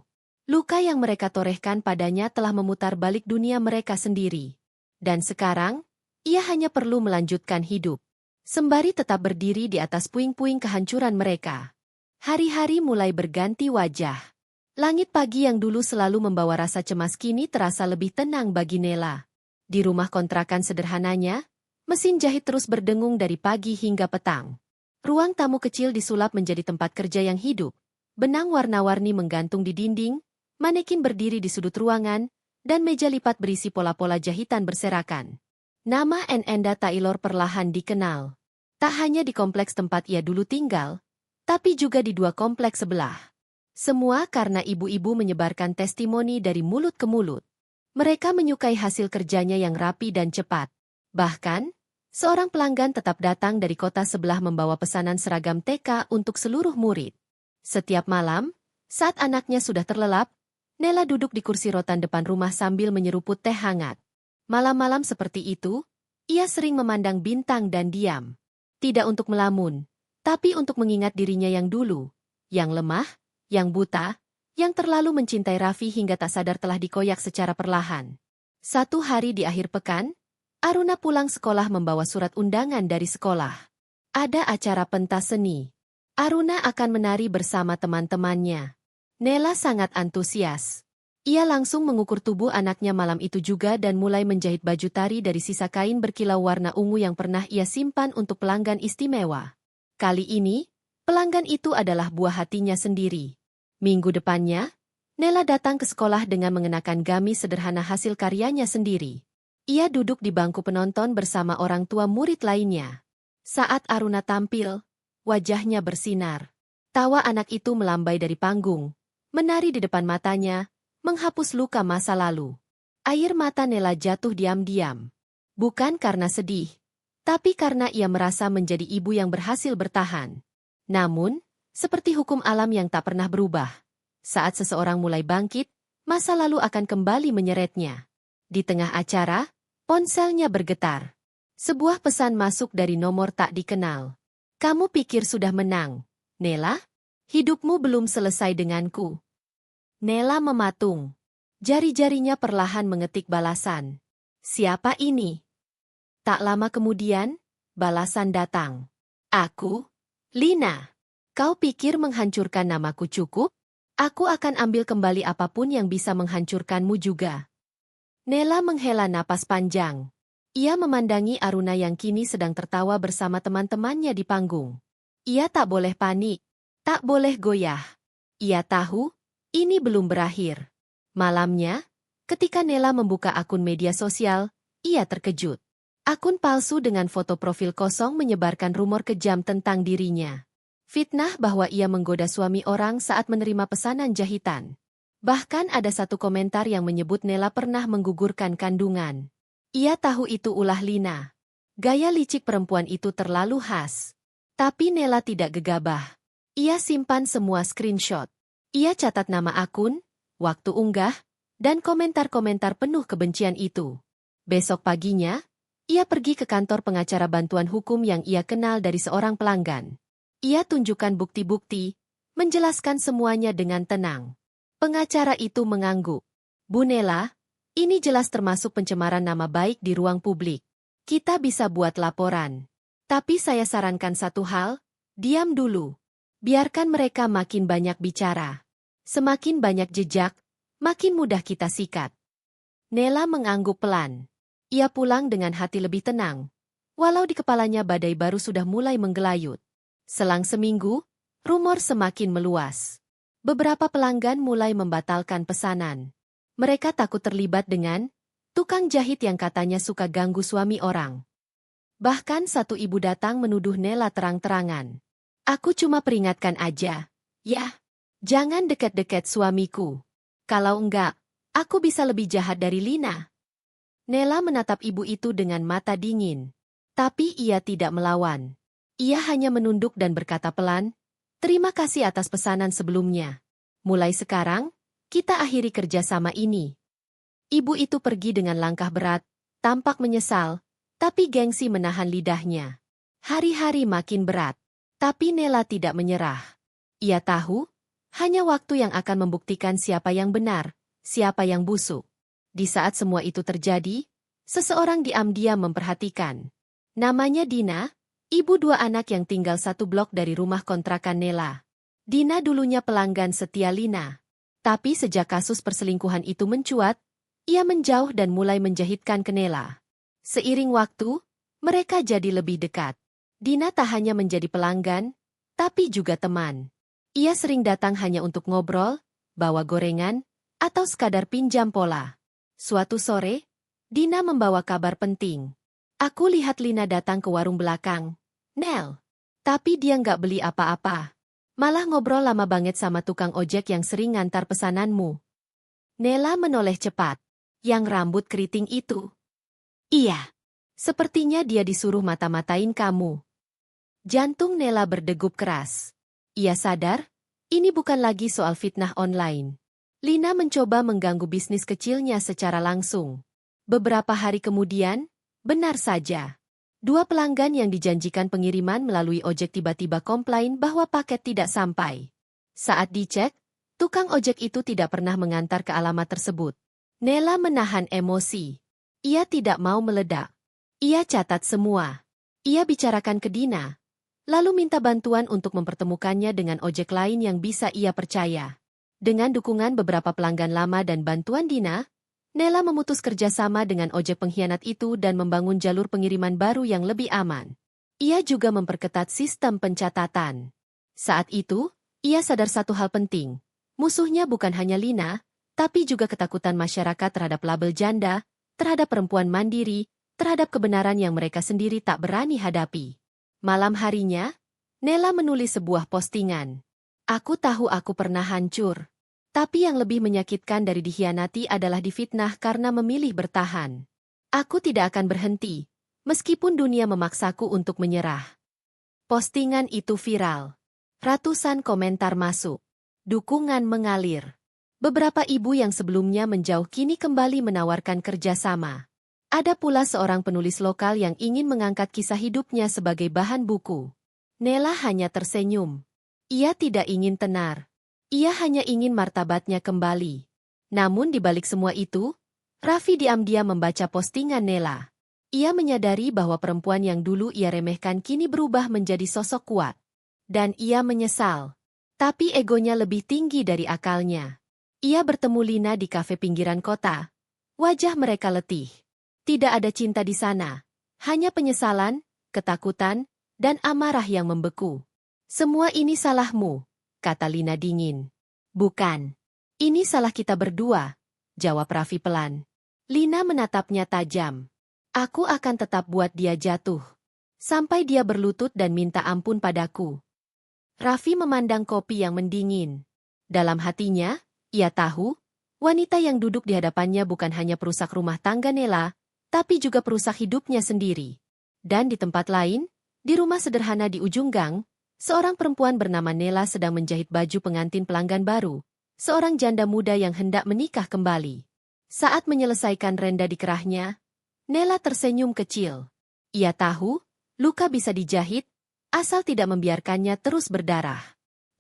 Luka yang mereka torehkan padanya telah memutar balik dunia mereka sendiri. Dan sekarang, ia hanya perlu melanjutkan hidup. Sembari tetap berdiri di atas puing-puing kehancuran mereka. Hari-hari mulai berganti wajah. Langit pagi yang dulu selalu membawa rasa cemas kini terasa lebih tenang bagi Nela. Di rumah kontrakan sederhananya, mesin jahit terus berdengung dari pagi hingga petang. Ruang tamu kecil disulap menjadi tempat kerja yang hidup. Benang warna-warni menggantung di dinding, manekin berdiri di sudut ruangan, dan meja lipat berisi pola-pola jahitan berserakan. Nama Enenda Taylor perlahan dikenal. Tak hanya di kompleks tempat ia dulu tinggal, tapi juga di 2 kompleks sebelah. Semua karena ibu-ibu menyebarkan testimoni dari mulut ke mulut. Mereka menyukai hasil kerjanya yang rapi dan cepat. Bahkan, seorang pelanggan tetap datang dari kota sebelah membawa pesanan seragam TK untuk seluruh murid. Setiap malam, saat anaknya sudah terlelap, Nela duduk di kursi rotan depan rumah sambil menyeruput teh hangat. Malam-malam seperti itu, ia sering memandang bintang dan diam. Tidak untuk melamun, tapi untuk mengingat dirinya yang dulu, yang lemah, yang buta, yang terlalu mencintai Raffi hingga tak sadar telah dikoyak secara perlahan. Satu hari di akhir pekan, Aruna pulang sekolah membawa surat undangan dari sekolah. Ada acara pentas seni. Aruna akan menari bersama teman-temannya. Nela sangat antusias. Ia langsung mengukur tubuh anaknya malam itu juga dan mulai menjahit baju tari dari sisa kain berkilau warna ungu yang pernah ia simpan untuk pelanggan istimewa. Kali ini, pelanggan itu adalah buah hatinya sendiri. Minggu depannya, Nela datang ke sekolah dengan mengenakan gamis sederhana hasil karyanya sendiri. Ia duduk di bangku penonton bersama orang tua murid lainnya. Saat Aruna tampil, wajahnya bersinar. Tawa anak itu melambai dari panggung, menari di depan matanya, menghapus luka masa lalu. Air mata Nela jatuh diam-diam. Bukan karena sedih, tapi karena ia merasa menjadi ibu yang berhasil bertahan. Namun, seperti hukum alam yang tak pernah berubah, saat seseorang mulai bangkit, masa lalu akan kembali menyeretnya. Di tengah acara, ponselnya bergetar. Sebuah pesan masuk dari nomor tak dikenal. Kamu pikir sudah menang, Nela? Hidupmu belum selesai denganku. Nela mematung. Jari-jarinya perlahan mengetik balasan. Siapa ini? Tak lama kemudian, balasan datang. Aku? Lina. Kau pikir menghancurkan namaku cukup? Aku akan ambil kembali apapun yang bisa menghancurkanmu juga. Nela menghela napas panjang. Ia memandangi Aruna yang kini sedang tertawa bersama teman-temannya di panggung. Ia tak boleh panik, tak boleh goyah. Ia tahu, ini belum berakhir. Malamnya, ketika Nela membuka akun media sosial, ia terkejut. Akun palsu dengan foto profil kosong menyebarkan rumor kejam tentang dirinya. Fitnah bahwa ia menggoda suami orang saat menerima pesanan jahitan. Bahkan ada satu komentar yang menyebut Nela pernah menggugurkan kandungan. Ia tahu itu ulah Lina. Gaya licik perempuan itu terlalu khas. Tapi Nela tidak gegabah. Ia simpan semua screenshot. Ia catat nama akun, waktu unggah, dan komentar-komentar penuh kebencian itu. Besok paginya, ia pergi ke kantor pengacara bantuan hukum yang ia kenal dari seorang pelanggan. Ia tunjukkan bukti-bukti, menjelaskan semuanya dengan tenang. Pengacara itu mengangguk. Bu Nela, ini jelas termasuk pencemaran nama baik di ruang publik. Kita bisa buat laporan. Tapi saya sarankan satu hal, diam dulu. Biarkan mereka makin banyak bicara. Semakin banyak jejak, makin mudah kita sikat. Nela mengangguk pelan. Ia pulang dengan hati lebih tenang. Walau di kepalanya badai baru sudah mulai menggelayut. Selang seminggu, rumor semakin meluas. Beberapa pelanggan mulai membatalkan pesanan. Mereka takut terlibat dengan tukang jahit yang katanya suka ganggu suami orang. Bahkan satu ibu datang menuduh Nela terang-terangan. Aku cuma peringatkan aja. Ya, jangan dekat-dekat suamiku. Kalau enggak, aku bisa lebih jahat dari Lina. Nela menatap ibu itu dengan mata dingin. Tapi ia tidak melawan. Ia hanya menunduk dan berkata pelan, terima kasih atas pesanan sebelumnya. Mulai sekarang, kita akhiri kerjasama ini. Ibu itu pergi dengan langkah berat, tampak menyesal, tapi gengsi menahan lidahnya. Hari-hari makin berat, tapi Nela tidak menyerah. Ia tahu, hanya waktu yang akan membuktikan siapa yang benar, siapa yang busuk. Di saat semua itu terjadi, seseorang diam-diam memperhatikan. Namanya Dina, ibu dua anak yang tinggal satu blok dari rumah kontrakan Nela. Dina dulunya pelanggan setia Lina. Tapi sejak kasus perselingkuhan itu mencuat, ia menjauh dan mulai menjahitkan ke Nela. Seiring waktu, mereka jadi lebih dekat. Dina tak hanya menjadi pelanggan, tapi juga teman. Ia sering datang hanya untuk ngobrol, bawa gorengan, atau sekadar pinjam pola. Suatu sore, Dina membawa kabar penting. Aku lihat Lina datang ke warung belakang. Nel. Tapi dia nggak beli apa-apa. Malah ngobrol lama banget sama tukang ojek yang sering ngantar pesananmu. Nela menoleh cepat. Yang rambut keriting itu. Iya. Sepertinya dia disuruh mata-matain kamu. Jantung Nela berdegup keras. Ia sadar, ini bukan lagi soal fitnah online. Lina mencoba mengganggu bisnis kecilnya secara langsung. Beberapa hari kemudian, benar saja. Dua pelanggan yang dijanjikan pengiriman melalui ojek tiba-tiba komplain bahwa paket tidak sampai. Saat dicek, tukang ojek itu tidak pernah mengantar ke alamat tersebut. Nela menahan emosi. Ia tidak mau meledak. Ia catat semua. Ia bicarakan ke Dina, lalu minta bantuan untuk mempertemukannya dengan ojek lain yang bisa ia percaya. Dengan dukungan beberapa pelanggan lama dan bantuan Dina, Nela memutus kerjasama dengan ojek pengkhianat itu dan membangun jalur pengiriman baru yang lebih aman. Ia juga memperketat sistem pencatatan. Saat itu, ia sadar satu hal penting. Musuhnya bukan hanya Lina, tapi juga ketakutan masyarakat terhadap label janda, terhadap perempuan mandiri, terhadap kebenaran yang mereka sendiri tak berani hadapi. Malam harinya, Nela menulis sebuah postingan. Aku tahu aku pernah hancur. Tapi yang lebih menyakitkan dari dikhianati adalah difitnah karena memilih bertahan. Aku tidak akan berhenti, meskipun dunia memaksaku untuk menyerah. Postingan itu viral. Ratusan komentar masuk. Dukungan mengalir. Beberapa ibu yang sebelumnya menjauh kini kembali menawarkan kerjasama. Ada pula seorang penulis lokal yang ingin mengangkat kisah hidupnya sebagai bahan buku. Nela hanya tersenyum. Ia tidak ingin tenar. Ia hanya ingin martabatnya kembali. Namun di balik semua itu, Raffi diam-diam membaca postingan Nela. Ia menyadari bahwa perempuan yang dulu ia remehkan kini berubah menjadi sosok kuat. Dan ia menyesal. Tapi egonya lebih tinggi dari akalnya. Ia bertemu Lina di kafe pinggiran kota. Wajah mereka letih. Tidak ada cinta di sana. Hanya penyesalan, ketakutan, dan amarah yang membeku. Semua ini salahmu, kata Lina dingin. Bukan. Ini salah kita berdua, jawab Raffi pelan. Lina menatapnya tajam. Aku akan tetap buat dia jatuh. Sampai dia berlutut dan minta ampun padaku. Raffi memandang kopi yang mendingin. Dalam hatinya, ia tahu, wanita yang duduk di hadapannya bukan hanya perusak rumah tangga Nela, tapi juga perusak hidupnya sendiri. Dan di tempat lain, di rumah sederhana di ujung gang, seorang perempuan bernama Nela sedang menjahit baju pengantin pelanggan baru, seorang janda muda yang hendak menikah kembali. Saat menyelesaikan renda di kerahnya, Nela tersenyum kecil. Ia tahu, luka bisa dijahit, asal tidak membiarkannya terus berdarah.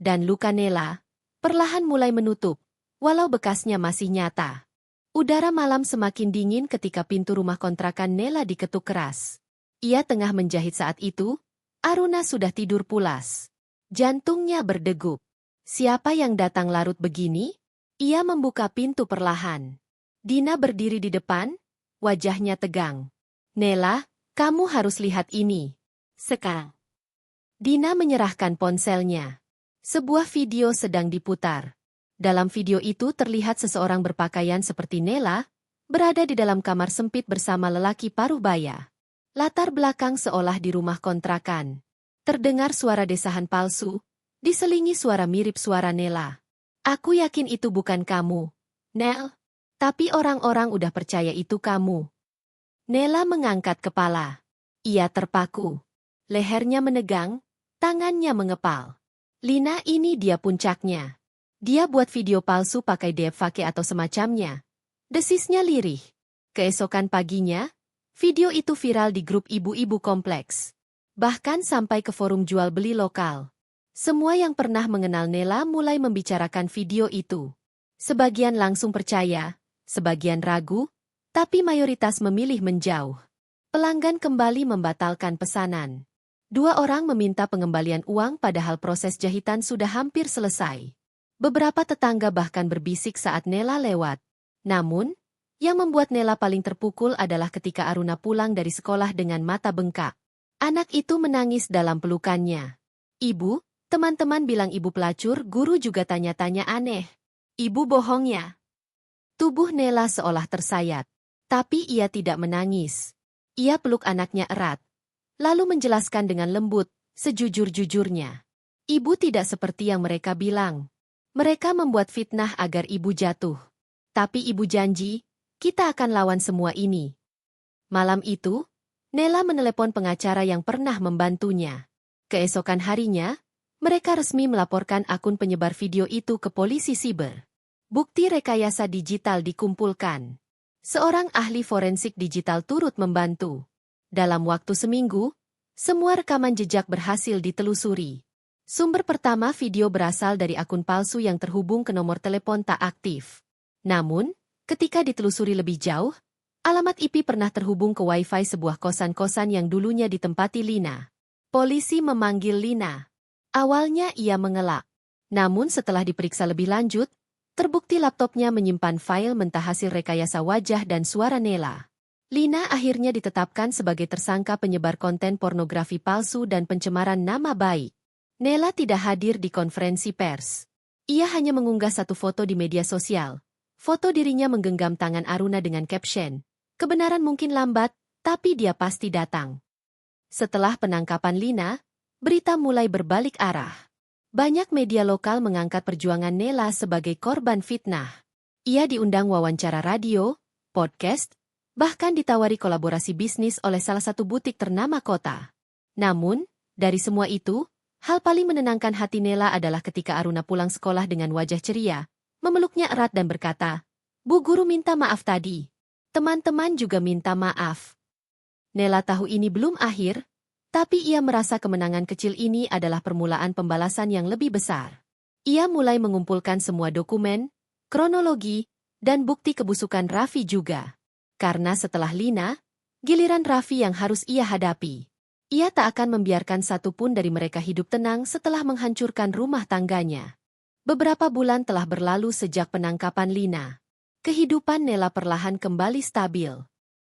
Dan luka Nela perlahan mulai menutup, walau bekasnya masih nyata. Udara malam semakin dingin ketika pintu rumah kontrakan Nela diketuk keras. Ia tengah menjahit saat itu, Aruna sudah tidur pulas. Jantungnya berdegup. Siapa yang datang larut begini? Ia membuka pintu perlahan. Dina berdiri di depan, wajahnya tegang. Nela, kamu harus lihat ini. Sekarang. Dina menyerahkan ponselnya. Sebuah video sedang diputar. Dalam video itu terlihat seseorang berpakaian seperti Nela, berada di dalam kamar sempit bersama lelaki paruh baya. Latar belakang seolah di rumah kontrakan. Terdengar suara desahan palsu, diselingi suara mirip suara Nela. Aku yakin itu bukan kamu, Nel. Tapi orang-orang udah percaya itu kamu. Nela mengangkat kepala. Ia terpaku. Lehernya menegang, tangannya mengepal. Lina ini dia puncaknya. Dia buat video palsu pakai deepfake atau semacamnya. Desisnya lirih. Keesokan paginya, video itu viral di grup ibu-ibu kompleks. Bahkan sampai ke forum jual beli lokal. Semua yang pernah mengenal Nela mulai membicarakan video itu. Sebagian langsung percaya, sebagian ragu, tapi mayoritas memilih menjauh. Pelanggan kembali membatalkan pesanan. 2 orang meminta pengembalian uang padahal proses jahitan sudah hampir selesai. Beberapa tetangga bahkan berbisik saat Nela lewat. Namun, yang membuat Nela paling terpukul adalah ketika Aruna pulang dari sekolah dengan mata bengkak. Anak itu menangis dalam pelukannya. Ibu, teman-teman bilang ibu pelacur, guru juga tanya-tanya aneh. Ibu bohong ya? Tubuh Nela seolah tersayat. Tapi ia tidak menangis. Ia peluk anaknya erat. Lalu menjelaskan dengan lembut, sejujur-jujurnya. Ibu tidak seperti yang mereka bilang. Mereka membuat fitnah agar ibu jatuh. Tapi ibu janji, kita akan lawan semua ini. Malam itu, Nela menelepon pengacara yang pernah membantunya. Keesokan harinya, mereka resmi melaporkan akun penyebar video itu ke polisi siber. Bukti rekayasa digital dikumpulkan. Seorang ahli forensik digital turut membantu. Dalam waktu seminggu, semua rekaman jejak berhasil ditelusuri. Sumber pertama video berasal dari akun palsu yang terhubung ke nomor telepon tak aktif. Namun, ketika ditelusuri lebih jauh, alamat IP pernah terhubung ke Wi-Fi sebuah kosan-kosan yang dulunya ditempati Lina. Polisi memanggil Lina. Awalnya ia mengelak. Namun setelah diperiksa lebih lanjut, terbukti laptopnya menyimpan file mentah hasil rekayasa wajah dan suara Nela. Lina akhirnya ditetapkan sebagai tersangka penyebar konten pornografi palsu dan pencemaran nama baik. Nela tidak hadir di konferensi pers. Ia hanya mengunggah satu foto di media sosial. Foto dirinya menggenggam tangan Aruna dengan caption, "Kebenaran mungkin lambat, tapi dia pasti datang." Setelah penangkapan Lina, berita mulai berbalik arah. Banyak media lokal mengangkat perjuangan Nela sebagai korban fitnah. Ia diundang wawancara radio, podcast, bahkan ditawari kolaborasi bisnis oleh salah satu butik ternama kota. Namun, dari semua itu, hal paling menenangkan hati Nela adalah ketika Aruna pulang sekolah dengan wajah ceria, memeluknya erat dan berkata, "Bu guru minta maaf tadi. Teman-teman juga minta maaf." Nela tahu ini belum akhir, tapi ia merasa kemenangan kecil ini adalah permulaan pembalasan yang lebih besar. Ia mulai mengumpulkan semua dokumen, kronologi, dan bukti kebusukan Raffi juga. Karena setelah Lina, Giliran Raffi yang harus ia hadapi. Ia tak akan membiarkan satupun dari mereka hidup tenang setelah menghancurkan rumah tangganya. Beberapa bulan telah berlalu sejak penangkapan Lina. Kehidupan Nela perlahan kembali stabil.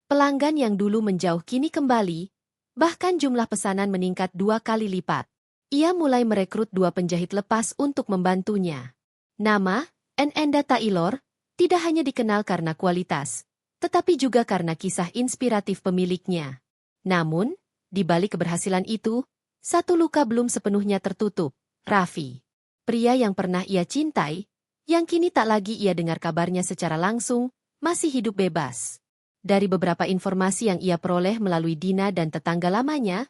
Pelanggan yang dulu menjauh kini kembali, bahkan jumlah pesanan meningkat 2 kali lipat. Ia mulai merekrut 2 penjahit lepas untuk membantunya. Nama, Enda Taylor, tidak hanya dikenal karena kualitas, tetapi juga karena kisah inspiratif pemiliknya. Namun, di balik keberhasilan itu, satu luka belum sepenuhnya tertutup, Raffi. Pria yang pernah ia cintai, yang kini tak lagi ia dengar kabarnya secara langsung, masih hidup bebas. Dari beberapa informasi yang ia peroleh melalui Dina dan tetangga lamanya,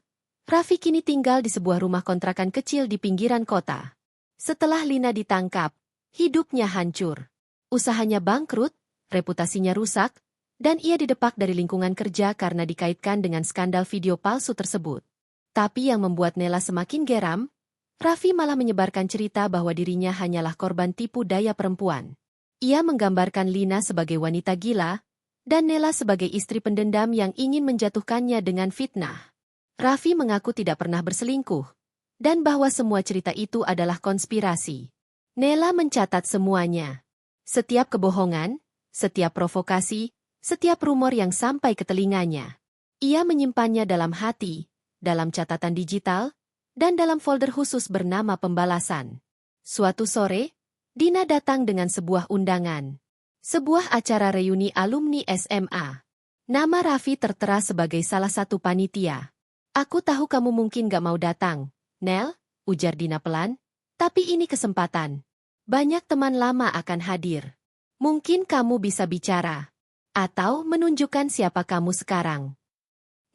Raffi kini tinggal di sebuah rumah kontrakan kecil di pinggiran kota. Setelah Lina ditangkap, hidupnya hancur. Usahanya bangkrut, reputasinya rusak, dan ia didepak dari lingkungan kerja karena dikaitkan dengan skandal video palsu tersebut. Tapi yang membuat Nela semakin geram, Raffi malah menyebarkan cerita bahwa dirinya hanyalah korban tipu daya perempuan. Ia menggambarkan Lina sebagai wanita gila, dan Nela sebagai istri pendendam yang ingin menjatuhkannya dengan fitnah. Raffi mengaku tidak pernah berselingkuh, dan bahwa semua cerita itu adalah konspirasi. Nela mencatat semuanya. Setiap kebohongan, setiap provokasi, setiap rumor yang sampai ke telinganya. Ia menyimpannya dalam hati, dalam catatan digital, dan dalam folder khusus bernama pembalasan. Suatu sore, Dina datang dengan sebuah undangan. Sebuah acara reuni alumni SMA. Nama Raffi tertera sebagai salah satu panitia. Aku tahu kamu mungkin gak mau datang, Nel, ujar Dina pelan, tapi ini kesempatan. Banyak teman lama akan hadir. Mungkin kamu bisa bicara. Atau menunjukkan siapa kamu sekarang.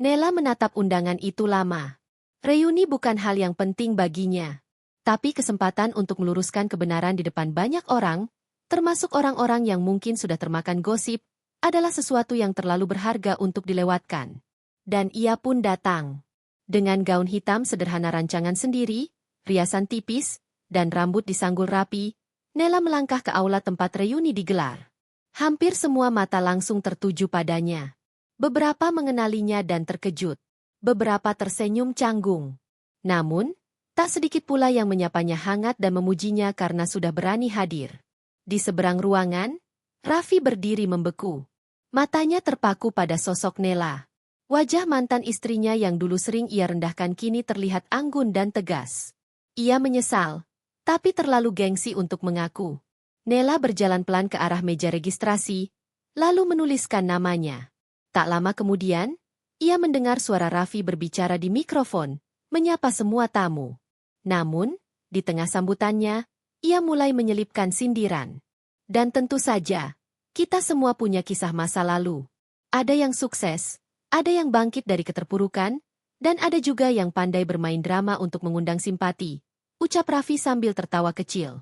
Nela menatap undangan itu lama. Reuni bukan hal yang penting baginya. Tapi kesempatan untuk meluruskan kebenaran di depan banyak orang, termasuk orang-orang yang mungkin sudah termakan gosip, adalah sesuatu yang terlalu berharga untuk dilewatkan. Dan ia pun datang. Dengan gaun hitam sederhana rancangan sendiri, riasan tipis, dan rambut disanggul rapi, Nela melangkah ke aula tempat reuni digelar. Hampir semua mata langsung tertuju padanya. Beberapa mengenalinya dan terkejut. Beberapa tersenyum canggung. Namun, tak sedikit pula yang menyapanya hangat dan memujinya karena sudah berani hadir. Di seberang ruangan, Raffi berdiri membeku. Matanya terpaku pada sosok Nela. Wajah mantan istrinya yang dulu sering ia rendahkan kini terlihat anggun dan tegas. Ia menyesal, tapi terlalu gengsi untuk mengaku. Nela berjalan pelan ke arah meja registrasi, lalu menuliskan namanya. Tak lama kemudian, ia mendengar suara Raffi berbicara di mikrofon, menyapa semua tamu. Namun, di tengah sambutannya, ia mulai menyelipkan sindiran. Dan tentu saja, kita semua punya kisah masa lalu. Ada yang sukses, ada yang bangkit dari keterpurukan, dan ada juga yang pandai bermain drama untuk mengundang simpati, ucap Raffi sambil tertawa kecil.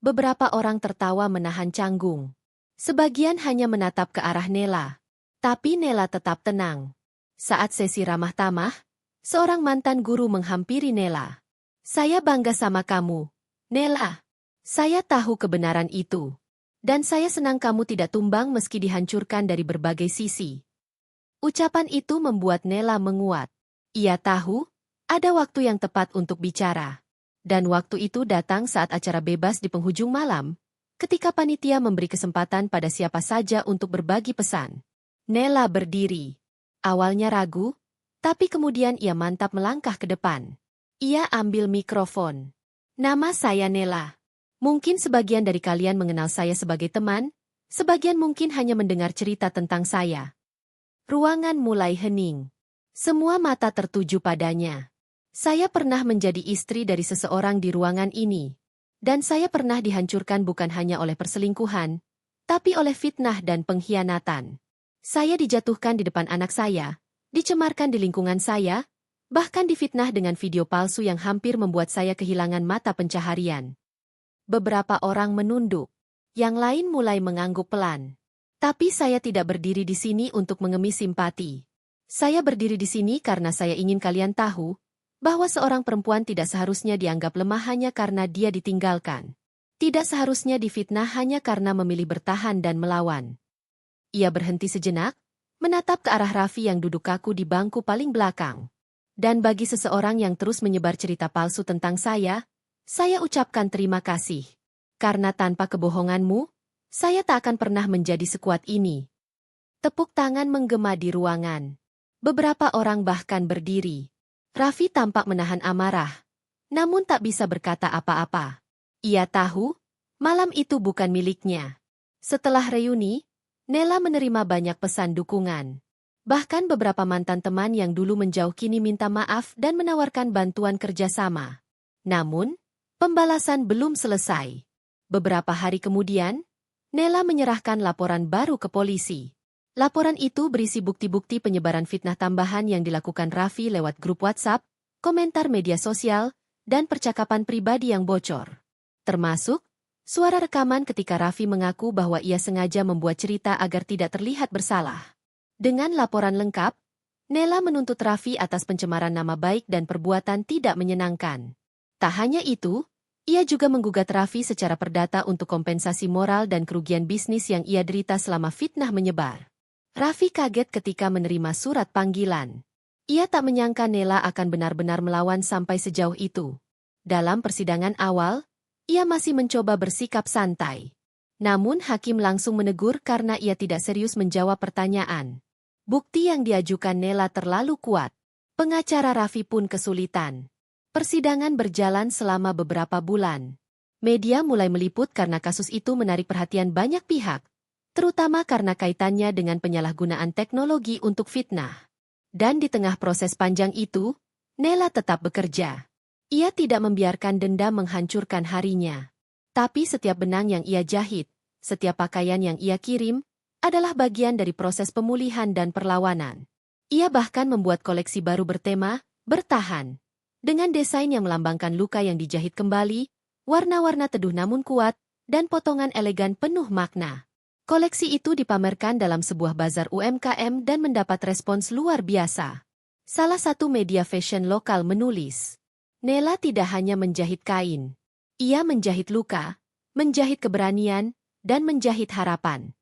Beberapa orang tertawa menahan canggung. Sebagian hanya menatap ke arah Nela. Tapi Nela tetap tenang. Saat sesi ramah tamah, seorang mantan guru menghampiri Nela. Saya bangga sama kamu, Nela. Saya tahu kebenaran itu. Dan saya senang kamu tidak tumbang meski dihancurkan dari berbagai sisi. Ucapan itu membuat Nela menguat. Ia tahu, ada waktu yang tepat untuk bicara. Dan waktu itu datang saat acara bebas di penghujung malam, ketika panitia memberi kesempatan pada siapa saja untuk berbagi pesan. Nela berdiri. Awalnya ragu, tapi kemudian ia mantap melangkah ke depan. Ia ambil mikrofon. Nama saya Nela. Mungkin sebagian dari kalian mengenal saya sebagai teman, sebagian mungkin hanya mendengar cerita tentang saya. Ruangan mulai hening. Semua mata tertuju padanya. Saya pernah menjadi istri dari seseorang di ruangan ini. Dan saya pernah dihancurkan bukan hanya oleh perselingkuhan, tapi oleh fitnah dan pengkhianatan. Saya dijatuhkan di depan anak saya, dicemarkan di lingkungan saya, bahkan difitnah dengan video palsu yang hampir membuat saya kehilangan mata pencaharian. Beberapa orang menunduk, yang lain mulai mengangguk pelan. Tapi saya tidak berdiri di sini untuk mengemis simpati. Saya berdiri di sini karena saya ingin kalian tahu, bahwa seorang perempuan tidak seharusnya dianggap lemah hanya karena dia ditinggalkan. Tidak seharusnya difitnah hanya karena memilih bertahan dan melawan. Ia berhenti sejenak, menatap ke arah Raffi yang duduk kaku di bangku paling belakang. Dan bagi seseorang yang terus menyebar cerita palsu tentang saya ucapkan terima kasih. Karena tanpa kebohonganmu, saya tak akan pernah menjadi sekuat ini. Tepuk tangan menggema di ruangan. Beberapa orang bahkan berdiri. Raffi tampak menahan amarah, namun tak bisa berkata apa-apa. Ia tahu, malam itu bukan miliknya. Setelah reuni, Nela menerima banyak pesan dukungan. Bahkan beberapa mantan teman yang dulu menjauh kini minta maaf dan menawarkan bantuan kerjasama. Namun, pembalasan belum selesai. Beberapa hari kemudian, Nela menyerahkan laporan baru ke polisi. Laporan itu berisi bukti-bukti penyebaran fitnah tambahan yang dilakukan Raffi lewat grup WhatsApp, komentar media sosial, dan percakapan pribadi yang bocor. Termasuk, suara rekaman ketika Raffi mengaku bahwa ia sengaja membuat cerita agar tidak terlihat bersalah. Dengan laporan lengkap, Nela menuntut Raffi atas pencemaran nama baik dan perbuatan tidak menyenangkan. Tak hanya itu, ia juga menggugat Raffi secara perdata untuk kompensasi moral dan kerugian bisnis yang ia derita selama fitnah menyebar. Raffi kaget ketika menerima surat panggilan. Ia tak menyangka Nela akan benar-benar melawan sampai sejauh itu. Dalam persidangan awal, ia masih mencoba bersikap santai. Namun hakim langsung menegur karena ia tidak serius menjawab pertanyaan. Bukti yang diajukan Nela terlalu kuat. Pengacara Raffi pun kesulitan. Persidangan berjalan selama beberapa bulan. Media mulai meliput karena kasus itu menarik perhatian banyak pihak, terutama karena kaitannya dengan penyalahgunaan teknologi untuk fitnah. Dan di tengah proses panjang itu, Nela tetap bekerja. Ia tidak membiarkan dendam menghancurkan harinya. Tapi setiap benang yang ia jahit, setiap pakaian yang ia kirim, adalah bagian dari proses pemulihan dan perlawanan. Ia bahkan membuat koleksi baru bertema, bertahan. Dengan desain yang melambangkan luka yang dijahit kembali, warna-warna teduh namun kuat, dan potongan elegan penuh makna. Koleksi itu dipamerkan dalam sebuah bazar UMKM dan mendapat respons luar biasa. Salah satu media fashion lokal menulis, Nela tidak hanya menjahit kain. Ia menjahit luka, menjahit keberanian, dan menjahit harapan.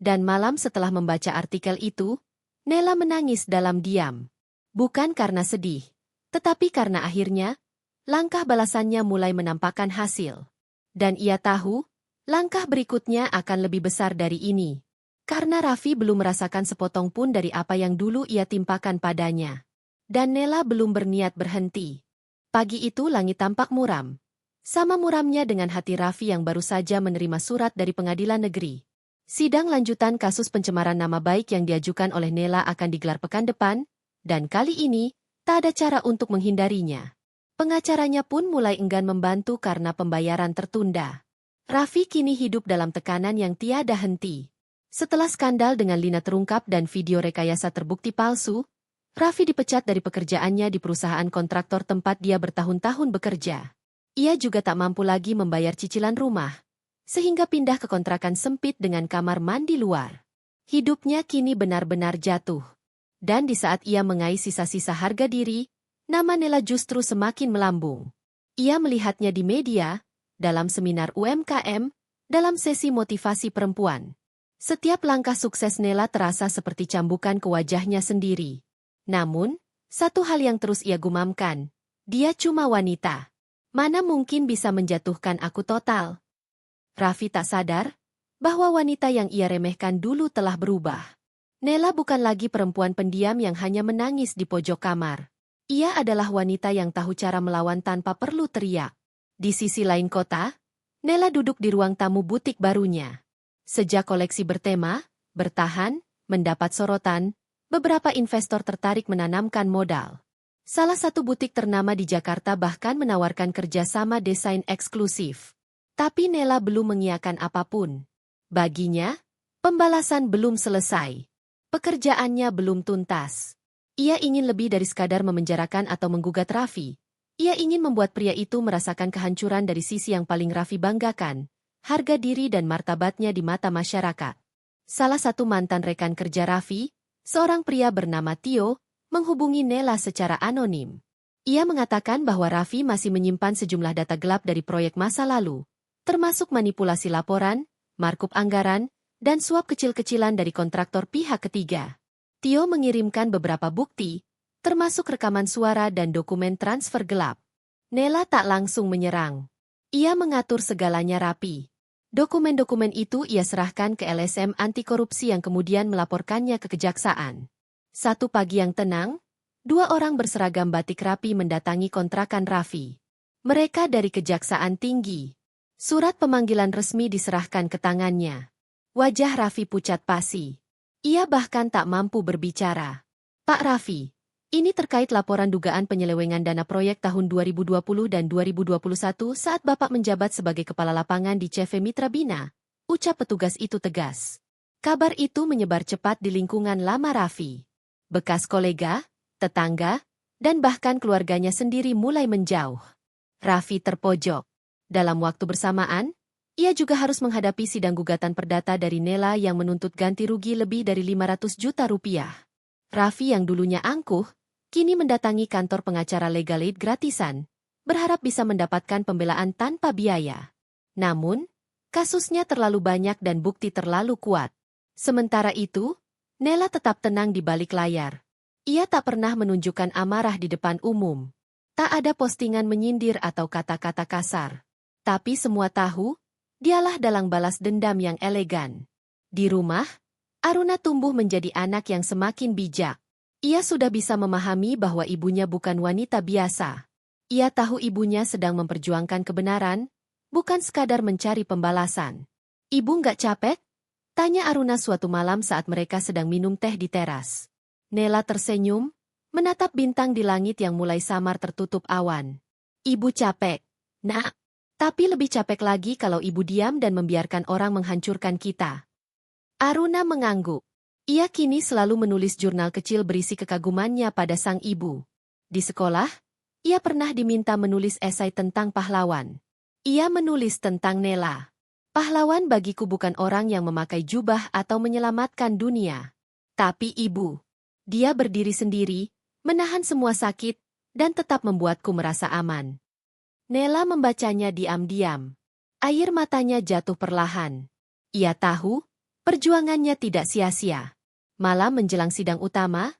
Dan malam setelah membaca artikel itu, Nela menangis dalam diam. Bukan karena sedih, tetapi karena akhirnya, langkah balasannya mulai menampakkan hasil. Dan ia tahu, langkah berikutnya akan lebih besar dari ini. Karena Raffi belum merasakan sepotong pun dari apa yang dulu ia timpakan padanya. Dan Nela belum berniat berhenti. Pagi itu langit tampak muram. Sama muramnya dengan hati Raffi yang baru saja menerima surat dari pengadilan negeri. Sidang lanjutan kasus pencemaran nama baik yang diajukan oleh Nela akan digelar pekan depan, dan kali ini, tak ada cara untuk menghindarinya. Pengacaranya pun mulai enggan membantu karena pembayaran tertunda. Raffi kini hidup dalam tekanan yang tiada henti. Setelah skandal dengan Lina terungkap dan video rekayasa terbukti palsu, Raffi dipecat dari pekerjaannya di perusahaan kontraktor tempat dia bertahun-tahun bekerja. Ia juga tak mampu lagi membayar cicilan rumah, sehingga pindah ke kontrakan sempit dengan kamar mandi luar. Hidupnya kini benar-benar jatuh. Dan di saat ia mengais sisa-sisa harga diri, nama Nela justru semakin melambung. Ia melihatnya di media, dalam seminar UMKM, dalam sesi motivasi perempuan. Setiap langkah sukses Nela terasa seperti cambukan ke wajahnya sendiri. Namun, satu hal yang terus ia gumamkan, dia cuma wanita. Mana mungkin bisa menjatuhkan aku total? Raffi tak sadar bahwa wanita yang ia remehkan dulu telah berubah. Nela bukan lagi perempuan pendiam yang hanya menangis di pojok kamar. Ia adalah wanita yang tahu cara melawan tanpa perlu teriak. Di sisi lain kota, Nela duduk di ruang tamu butik barunya. Sejak koleksi bertema, bertahan, mendapat sorotan, beberapa investor tertarik menanamkan modal. Salah satu butik ternama di Jakarta bahkan menawarkan kerjasama desain eksklusif. Tapi Nela belum mengiyakan apapun. Baginya, pembalasan belum selesai. Pekerjaannya belum tuntas. Ia ingin lebih dari sekadar memenjarakan atau menggugat Raffi. Ia ingin membuat pria itu merasakan kehancuran dari sisi yang paling Raffi banggakan, harga diri dan martabatnya di mata masyarakat. Salah satu mantan rekan kerja Raffi, seorang pria bernama Tio, menghubungi Nela secara anonim. Ia mengatakan bahwa Raffi masih menyimpan sejumlah data gelap dari proyek masa lalu, termasuk manipulasi laporan, markup anggaran, dan suap kecil-kecilan dari kontraktor pihak ketiga. Tio mengirimkan beberapa bukti, termasuk rekaman suara dan dokumen transfer gelap. Nela tak langsung menyerang. Ia mengatur segalanya rapi. Dokumen-dokumen itu ia serahkan ke LSM anti korupsi yang kemudian melaporkannya ke kejaksaan. Satu pagi yang tenang, dua orang berseragam batik rapi mendatangi kontrakan Raffi. Mereka dari Kejaksaan Tinggi. Surat pemanggilan resmi diserahkan ke tangannya. Wajah Raffi pucat pasi. Ia bahkan tak mampu berbicara. Pak Raffi, ini terkait laporan dugaan penyelewengan dana proyek tahun 2020 dan 2021 saat Bapak menjabat sebagai kepala lapangan di CV Mitra Bina, ucap petugas itu tegas. Kabar itu menyebar cepat di lingkungan lama Raffi. Bekas kolega, tetangga, dan bahkan keluarganya sendiri mulai menjauh. Raffi terpojok. Dalam waktu bersamaan, ia juga harus menghadapi sidang gugatan perdata dari Nela yang menuntut ganti rugi lebih dari 500 juta rupiah. Raffi yang dulunya angkuh, kini mendatangi kantor pengacara Legal Aid gratisan, berharap bisa mendapatkan pembelaan tanpa biaya. Namun, kasusnya terlalu banyak dan bukti terlalu kuat. Sementara itu, Nela tetap tenang di balik layar. Ia tak pernah menunjukkan amarah di depan umum. Tak ada postingan menyindir atau kata-kata kasar. Tapi semua tahu, dialah dalang balas dendam yang elegan. Di rumah, Aruna tumbuh menjadi anak yang semakin bijak. Ia sudah bisa memahami bahwa ibunya bukan wanita biasa. Ia tahu ibunya sedang memperjuangkan kebenaran, bukan sekadar mencari pembalasan. Ibu nggak capek? Tanya Aruna suatu malam saat mereka sedang minum teh di teras. Nela tersenyum, menatap bintang di langit yang mulai samar tertutup awan. Ibu capek, Nak. Tapi lebih capek lagi kalau ibu diam dan membiarkan orang menghancurkan kita. Aruna mengangguk. Ia kini selalu menulis jurnal kecil berisi kekagumannya pada sang ibu. Di sekolah, ia pernah diminta menulis esai tentang pahlawan. Ia menulis tentang Nela. Pahlawan bagiku bukan orang yang memakai jubah atau menyelamatkan dunia. Tapi ibu. Dia berdiri sendiri, menahan semua sakit, dan tetap membuatku merasa aman. Nela membacanya diam-diam. Air matanya jatuh perlahan. Ia tahu, perjuangannya tidak sia-sia. Malam menjelang sidang utama,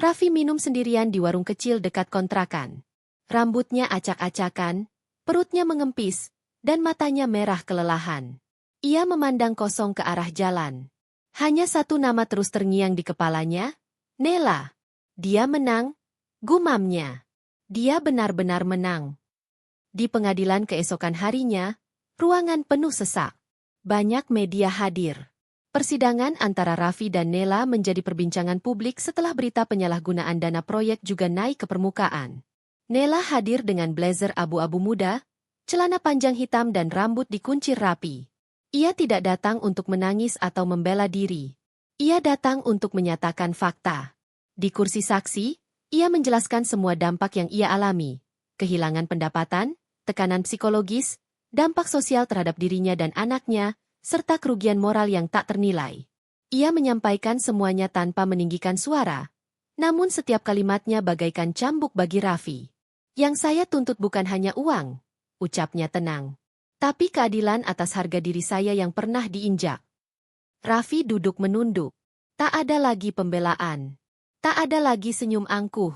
Raffi minum sendirian di warung kecil dekat kontrakan. Rambutnya acak-acakan, perutnya mengempis, dan matanya merah kelelahan. Ia memandang kosong ke arah jalan. Hanya satu nama terus terngiang di kepalanya, Nela. Dia menang, gumamnya. Dia benar-benar menang. Di pengadilan keesokan harinya, ruangan penuh sesak. Banyak media hadir. Persidangan antara Raffi dan Nela menjadi perbincangan publik setelah berita penyalahgunaan dana proyek juga naik ke permukaan. Nela hadir dengan blazer abu-abu muda, celana panjang hitam dan rambut dikuncir rapi. Ia tidak datang untuk menangis atau membela diri. Ia datang untuk menyatakan fakta. Di kursi saksi, ia menjelaskan semua dampak yang ia alami. Kehilangan pendapatan, tekanan psikologis, dampak sosial terhadap dirinya dan anaknya, serta kerugian moral yang tak ternilai. Ia menyampaikan semuanya tanpa meninggikan suara, namun setiap kalimatnya bagaikan cambuk bagi Raffi. Yang saya tuntut bukan hanya uang, ucapnya tenang, tapi keadilan atas harga diri saya yang pernah diinjak. Raffi duduk menunduk. Tak ada lagi pembelaan. Tak ada lagi senyum angkuh.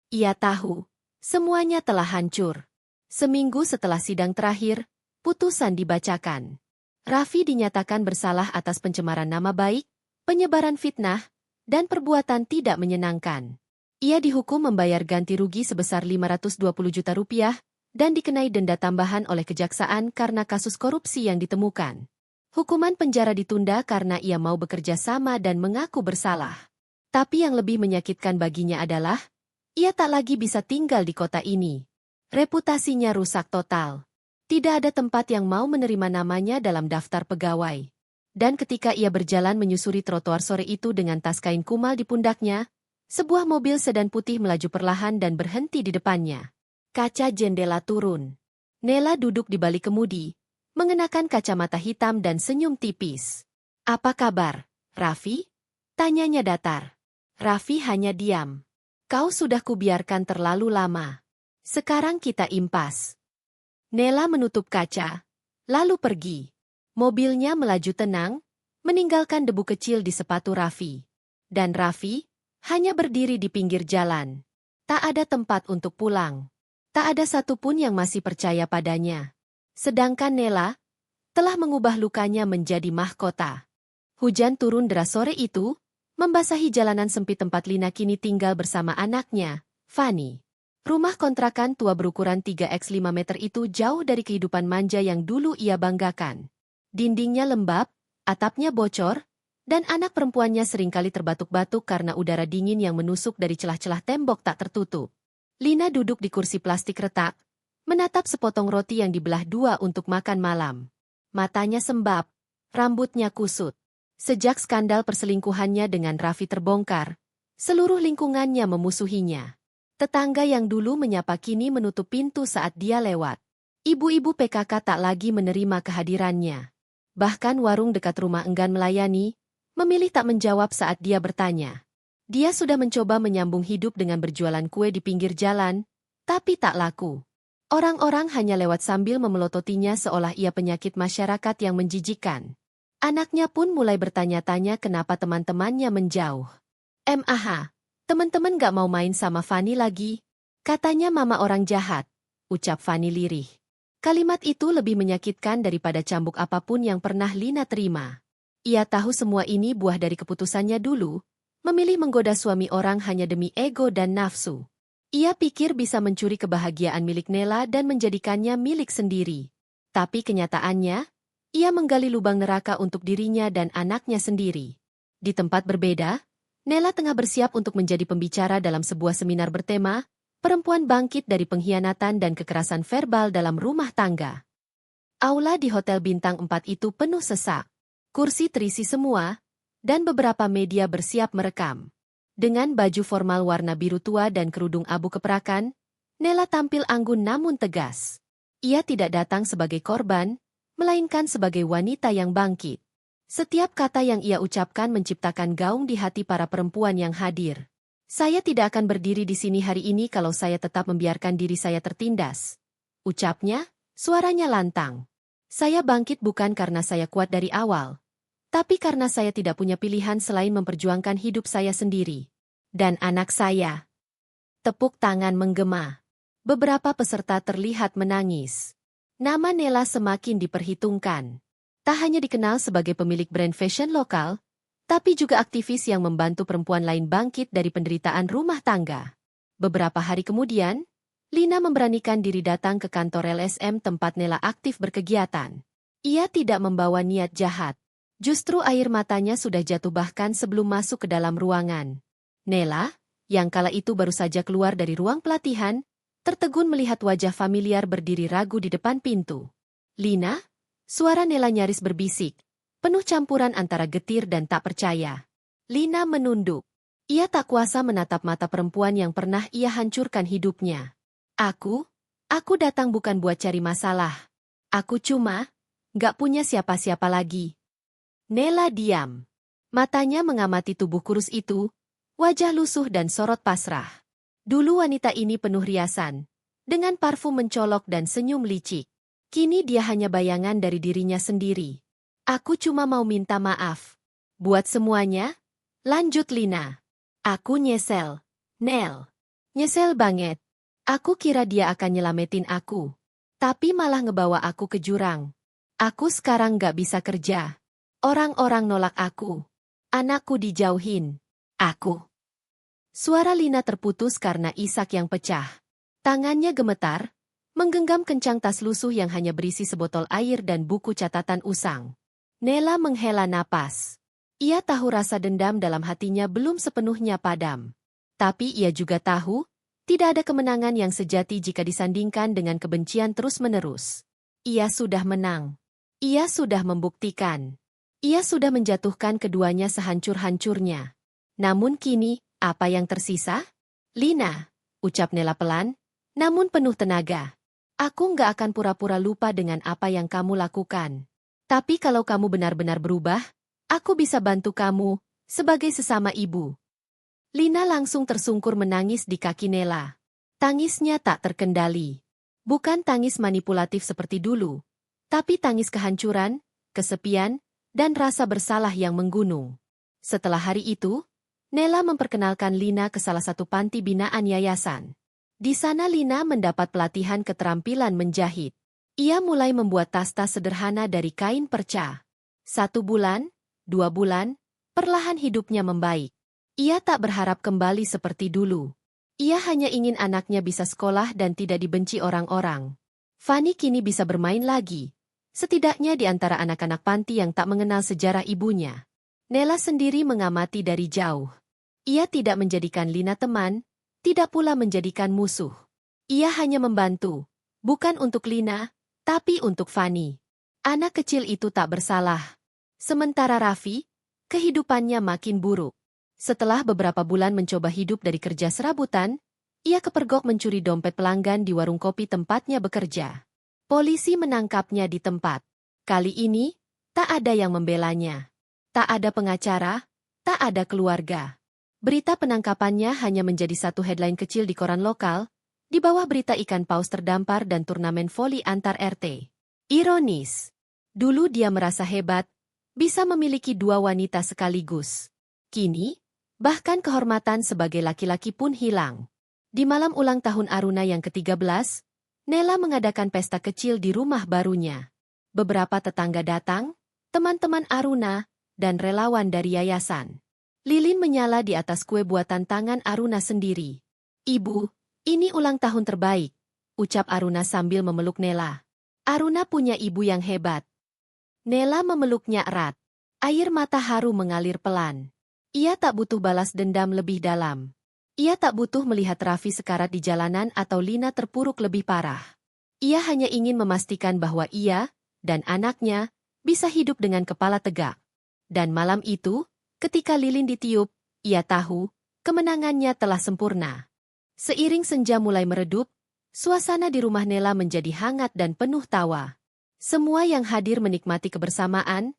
Ia tahu, semuanya telah hancur. Seminggu setelah sidang terakhir, putusan dibacakan. Raffi dinyatakan bersalah atas pencemaran nama baik, penyebaran fitnah, dan perbuatan tidak menyenangkan. Ia dihukum membayar ganti rugi sebesar 520 juta rupiah dan dikenai denda tambahan oleh kejaksaan karena kasus korupsi yang ditemukan. Hukuman penjara ditunda karena ia mau bekerja sama dan mengaku bersalah. Tapi yang lebih menyakitkan baginya adalah, ia tak lagi bisa tinggal di kota ini. Reputasinya rusak total. Tidak ada tempat yang mau menerima namanya dalam daftar pegawai. Dan ketika ia berjalan menyusuri trotoar sore itu dengan tas kain kumal di pundaknya, sebuah mobil sedan putih melaju perlahan dan berhenti di depannya. Kaca jendela turun. Nela duduk di balik kemudi, mengenakan kacamata hitam dan senyum tipis. "Apa kabar, Raffi?" tanyanya datar. Raffi hanya diam. "Kau sudah kubiarkan terlalu lama. Sekarang kita impas." Nela menutup kaca, lalu pergi. Mobilnya melaju tenang, meninggalkan debu kecil di sepatu Raffi. Dan Raffi, Hanya berdiri di pinggir jalan. Tak ada tempat untuk pulang. Tak ada satupun yang masih percaya padanya. Sedangkan Nela telah mengubah lukanya menjadi mahkota. Hujan turun deras sore itu, membasahi jalanan sempit tempat Lina kini tinggal bersama anaknya, Fanny. Rumah kontrakan tua berukuran 3x5 meter itu jauh dari kehidupan manja yang dulu ia banggakan. Dindingnya lembab, atapnya bocor, dan anak perempuannya seringkali terbatuk-batuk karena udara dingin yang menusuk dari celah-celah tembok tak tertutup. Lina duduk di kursi plastik retak, menatap sepotong roti yang dibelah dua untuk makan malam. Matanya sembab, rambutnya kusut. Sejak skandal perselingkuhannya dengan Raffi terbongkar, seluruh lingkungannya memusuhinya. Tetangga yang dulu menyapa kini menutup pintu saat dia lewat. Ibu-ibu PKK tak lagi menerima kehadirannya. Bahkan warung dekat rumah enggan melayani, memilih tak menjawab saat dia bertanya. Dia sudah mencoba menyambung hidup dengan berjualan kue di pinggir jalan, tapi tak laku. Orang-orang hanya lewat sambil memelototinya seolah ia penyakit masyarakat yang menjijikkan. Anaknya pun mulai bertanya-tanya kenapa teman-temannya menjauh. Teman-teman gak mau main sama Fanny lagi? Katanya mama orang jahat, ucap Fanny lirih. Kalimat itu lebih menyakitkan daripada cambuk apapun yang pernah Lina terima. Ia tahu semua ini buah dari keputusannya dulu, memilih menggoda suami orang hanya demi ego dan nafsu. Ia pikir bisa mencuri kebahagiaan milik Nela dan menjadikannya milik sendiri. Tapi kenyataannya, ia menggali lubang neraka untuk dirinya dan anaknya sendiri. Di tempat berbeda, Nela tengah bersiap untuk menjadi pembicara dalam sebuah seminar bertema, perempuan bangkit dari pengkhianatan dan kekerasan verbal dalam rumah tangga. Aula di Hotel Bintang 4 itu penuh sesak. Kursi terisi semua, dan beberapa media bersiap merekam. Dengan baju formal warna biru tua dan kerudung abu keperakan, Nela tampil anggun namun tegas. Ia tidak datang sebagai korban, melainkan sebagai wanita yang bangkit. Setiap kata yang ia ucapkan menciptakan gaung di hati para perempuan yang hadir. Saya tidak akan berdiri di sini hari ini kalau saya tetap membiarkan diri saya tertindas. Ucapnya, suaranya lantang. Saya bangkit bukan karena saya kuat dari awal, tapi karena saya tidak punya pilihan selain memperjuangkan hidup saya sendiri. Dan anak saya. Tepuk tangan menggema. Beberapa peserta terlihat menangis. Nama Nela semakin diperhitungkan. Tak hanya dikenal sebagai pemilik brand fashion lokal, tapi juga aktivis yang membantu perempuan lain bangkit dari penderitaan rumah tangga. Beberapa hari kemudian, Lina memberanikan diri datang ke kantor LSM tempat Nela aktif berkegiatan. Ia tidak membawa niat jahat. Justru air matanya sudah jatuh bahkan sebelum masuk ke dalam ruangan. Nela, yang kala itu baru saja keluar dari ruang pelatihan, tertegun melihat wajah familiar berdiri ragu di depan pintu. Lina? Suara Nela nyaris berbisik, penuh campuran antara getir dan tak percaya. Lina menunduk. Ia tak kuasa menatap mata perempuan yang pernah ia hancurkan hidupnya. Aku datang bukan buat cari masalah. Aku cuma gak punya siapa-siapa lagi. Nela diam. Matanya mengamati tubuh kurus itu, wajah lusuh dan sorot pasrah. Dulu wanita ini penuh riasan, dengan parfum mencolok dan senyum licik. Kini dia hanya bayangan dari dirinya sendiri. Aku cuma mau minta maaf. Buat semuanya, lanjut Lina. Aku nyesel. Nel. Nyesel banget. Aku kira dia akan nyelamatin aku. Tapi malah ngebawa aku ke jurang. Aku sekarang gak bisa kerja. Orang-orang nolak aku. Anakku dijauhin. Aku. Suara Lina terputus karena isak yang pecah. Tangannya gemetar, menggenggam kencang tas lusuh yang hanya berisi sebotol air dan buku catatan usang. Nela menghela napas. Ia tahu rasa dendam dalam hatinya belum sepenuhnya padam. Tapi ia juga tahu, tidak ada kemenangan yang sejati jika disandingkan dengan kebencian terus-menerus. Ia sudah menang. Ia sudah membuktikan. Ia sudah menjatuhkan keduanya sehancur-hancurnya. Namun kini, apa yang tersisa? Lina, ucap Nela pelan, namun penuh tenaga. Aku nggak akan pura-pura lupa dengan apa yang kamu lakukan. Tapi kalau kamu benar-benar berubah, aku bisa bantu kamu, sebagai sesama ibu. Lina langsung tersungkur menangis di kaki Nela. Tangisnya tak terkendali. Bukan tangis manipulatif seperti dulu, tapi tangis kehancuran, kesepian, dan rasa bersalah yang menggunung. Setelah hari itu, Nela memperkenalkan Lina ke salah satu panti binaan yayasan. Di sana Lina mendapat pelatihan keterampilan menjahit. Ia mulai membuat tas-tas sederhana dari kain perca. 1 bulan, 2 bulan, perlahan hidupnya membaik. Ia tak berharap kembali seperti dulu. Ia hanya ingin anaknya bisa sekolah dan tidak dibenci orang-orang. Fanny kini bisa bermain lagi. Setidaknya di antara anak-anak panti yang tak mengenal sejarah ibunya. Nela sendiri mengamati dari jauh. Ia tidak menjadikan Lina teman, tidak pula menjadikan musuh. Ia hanya membantu, bukan untuk Lina, tapi untuk Fanny. Anak kecil itu tak bersalah. Sementara Raffi, kehidupannya makin buruk. Setelah beberapa bulan mencoba hidup dari kerja serabutan, ia kepergok mencuri dompet pelanggan di warung kopi tempatnya bekerja. Polisi menangkapnya di tempat. Kali ini, tak ada yang membelanya. Tak ada pengacara, tak ada keluarga. Berita penangkapannya hanya menjadi satu headline kecil di koran lokal, di bawah berita ikan paus terdampar dan turnamen voli antar RT. Ironis. Dulu dia merasa hebat, bisa memiliki 2 wanita sekaligus. Kini, bahkan kehormatan sebagai laki-laki pun hilang. Di malam ulang tahun Aruna yang ke-13, Nela mengadakan pesta kecil di rumah barunya. Beberapa tetangga datang, teman-teman Aruna, dan relawan dari yayasan. Lilin menyala di atas kue buatan tangan Aruna sendiri. "Ibu, ini ulang tahun terbaik," ucap Aruna sambil memeluk Nela. Aruna punya ibu yang hebat. Nela memeluknya erat. Air mata haru mengalir pelan. Ia tak butuh balas dendam lebih dalam. Ia tak butuh melihat Raffi sekarat di jalanan atau Lina terpuruk lebih parah. Ia hanya ingin memastikan bahwa ia dan anaknya bisa hidup dengan kepala tegak. Dan malam itu, ketika lilin ditiup, ia tahu, kemenangannya telah sempurna. Seiring senja mulai meredup, suasana di rumah Nela menjadi hangat dan penuh tawa. Semua yang hadir menikmati kebersamaan,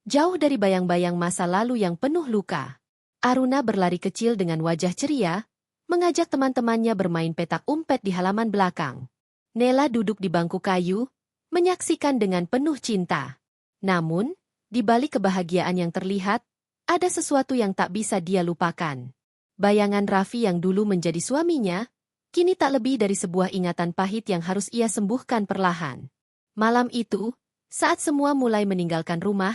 jauh dari bayang-bayang masa lalu yang penuh luka. Aruna berlari kecil dengan wajah ceria, mengajak teman-temannya bermain petak umpet di halaman belakang. Nela duduk di bangku kayu, menyaksikan dengan penuh cinta. Namun, di balik kebahagiaan yang terlihat, ada sesuatu yang tak bisa dia lupakan. Bayangan Raffi yang dulu menjadi suaminya, kini tak lebih dari sebuah ingatan pahit yang harus ia sembuhkan perlahan. Malam itu, saat semua mulai meninggalkan rumah,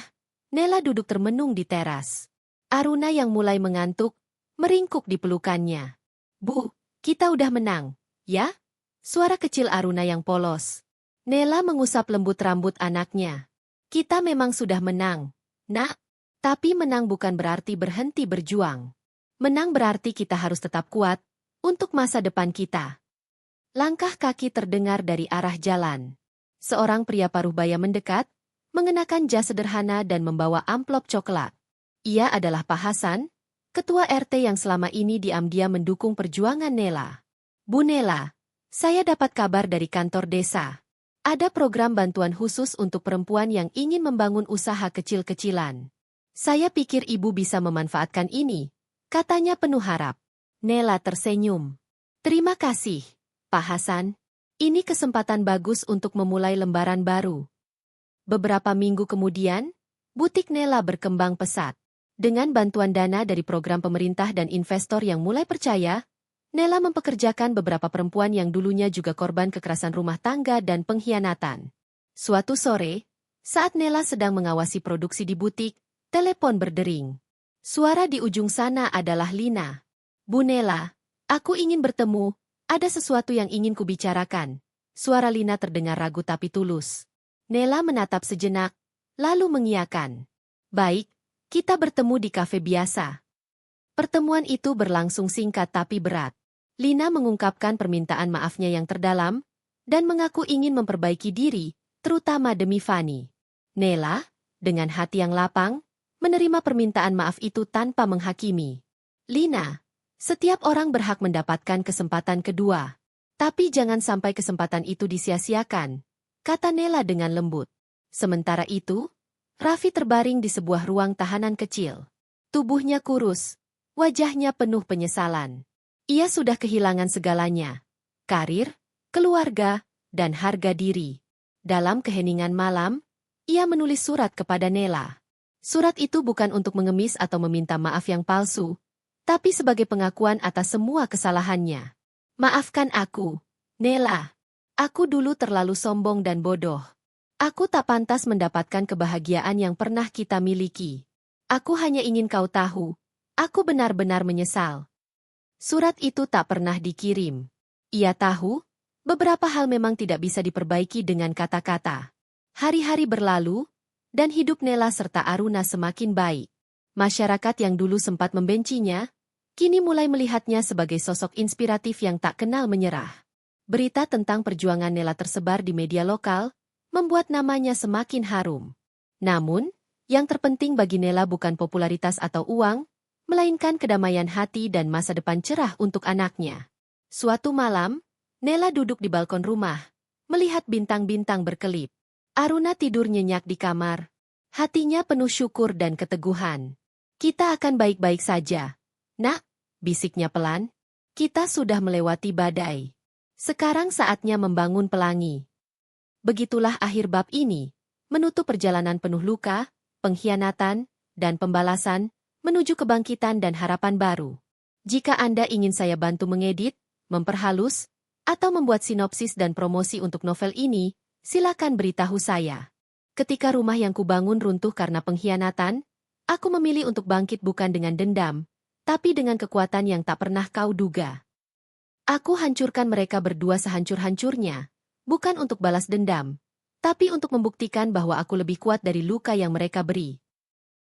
Nela duduk termenung di teras. Aruna yang mulai mengantuk, meringkuk di pelukannya. "Bu, kita udah menang, ya?" Suara kecil Aruna yang polos. Nela mengusap lembut rambut anaknya. "Kita memang sudah menang, Nak. Tapi menang bukan berarti berhenti berjuang. Menang berarti kita harus tetap kuat untuk masa depan kita." Langkah kaki terdengar dari arah jalan. Seorang pria paruh baya mendekat, mengenakan jas sederhana dan membawa amplop coklat. Ia adalah Pak Hasan, ketua RT yang selama ini diam-diam mendukung perjuangan Nela. "Bu Nela, saya dapat kabar dari kantor desa. Ada program bantuan khusus untuk perempuan yang ingin membangun usaha kecil-kecilan. Saya pikir ibu bisa memanfaatkan ini," katanya penuh harap. Nela tersenyum. "Terima kasih, Pak Hasan. Ini kesempatan bagus untuk memulai lembaran baru." Beberapa minggu kemudian, butik Nela berkembang pesat. Dengan bantuan dana dari program pemerintah dan investor yang mulai percaya, Nela mempekerjakan beberapa perempuan yang dulunya juga korban kekerasan rumah tangga dan pengkhianatan. Suatu sore, saat Nela sedang mengawasi produksi di butik, telepon berdering. Suara di ujung sana adalah Lina. "Bu Nela, aku ingin bertemu, ada sesuatu yang ingin kubicarakan." Suara Lina terdengar ragu tapi tulus. Nela menatap sejenak, lalu mengiyakan. "Baik, kita bertemu di kafe biasa." Pertemuan itu berlangsung singkat tapi berat. Lina mengungkapkan permintaan maafnya yang terdalam, dan mengaku ingin memperbaiki diri, terutama demi Fanny. Nela, dengan hati yang lapang, menerima permintaan maaf itu tanpa menghakimi. "Lina, setiap orang berhak mendapatkan kesempatan kedua. Tapi jangan sampai kesempatan itu disia-siakan," kata Nela dengan lembut. Sementara itu, Raffi terbaring di sebuah ruang tahanan kecil. Tubuhnya kurus, wajahnya penuh penyesalan. Ia sudah kehilangan segalanya. Karir, keluarga, dan harga diri. Dalam keheningan malam, ia menulis surat kepada Nela. Surat itu bukan untuk mengemis atau meminta maaf yang palsu, tapi sebagai pengakuan atas semua kesalahannya. Maafkan aku, Nela. Aku dulu terlalu sombong dan bodoh. Aku tak pantas mendapatkan kebahagiaan yang pernah kita miliki. Aku hanya ingin kau tahu, aku benar-benar menyesal. Surat itu tak pernah dikirim. Ia tahu, beberapa hal memang tidak bisa diperbaiki dengan kata-kata. Hari-hari berlalu, dan hidup Nela serta Aruna semakin baik. Masyarakat yang dulu sempat membencinya, kini mulai melihatnya sebagai sosok inspiratif yang tak kenal menyerah. Berita tentang perjuangan Nela tersebar di media lokal, membuat namanya semakin harum. Namun, yang terpenting bagi Nela bukan popularitas atau uang, melainkan kedamaian hati dan masa depan cerah untuk anaknya. Suatu malam, Nela duduk di balkon rumah, melihat bintang-bintang berkelip. Aruna tidur nyenyak di kamar. Hatinya penuh syukur dan keteguhan. Kita akan baik-baik saja. Nak, bisiknya pelan. Kita sudah melewati badai. Sekarang saatnya membangun pelangi. Begitulah akhir bab ini, menutup perjalanan penuh luka, pengkhianatan, dan pembalasan, menuju kebangkitan dan harapan baru. Jika Anda ingin saya bantu mengedit, memperhalus, atau membuat sinopsis dan promosi untuk novel ini, silakan beritahu saya. Ketika rumah yang kubangun runtuh karena pengkhianatan, aku memilih untuk bangkit bukan dengan dendam, tapi dengan kekuatan yang tak pernah kau duga. Aku hancurkan mereka berdua sehancur-hancurnya, bukan untuk balas dendam, tapi untuk membuktikan bahwa aku lebih kuat dari luka yang mereka beri.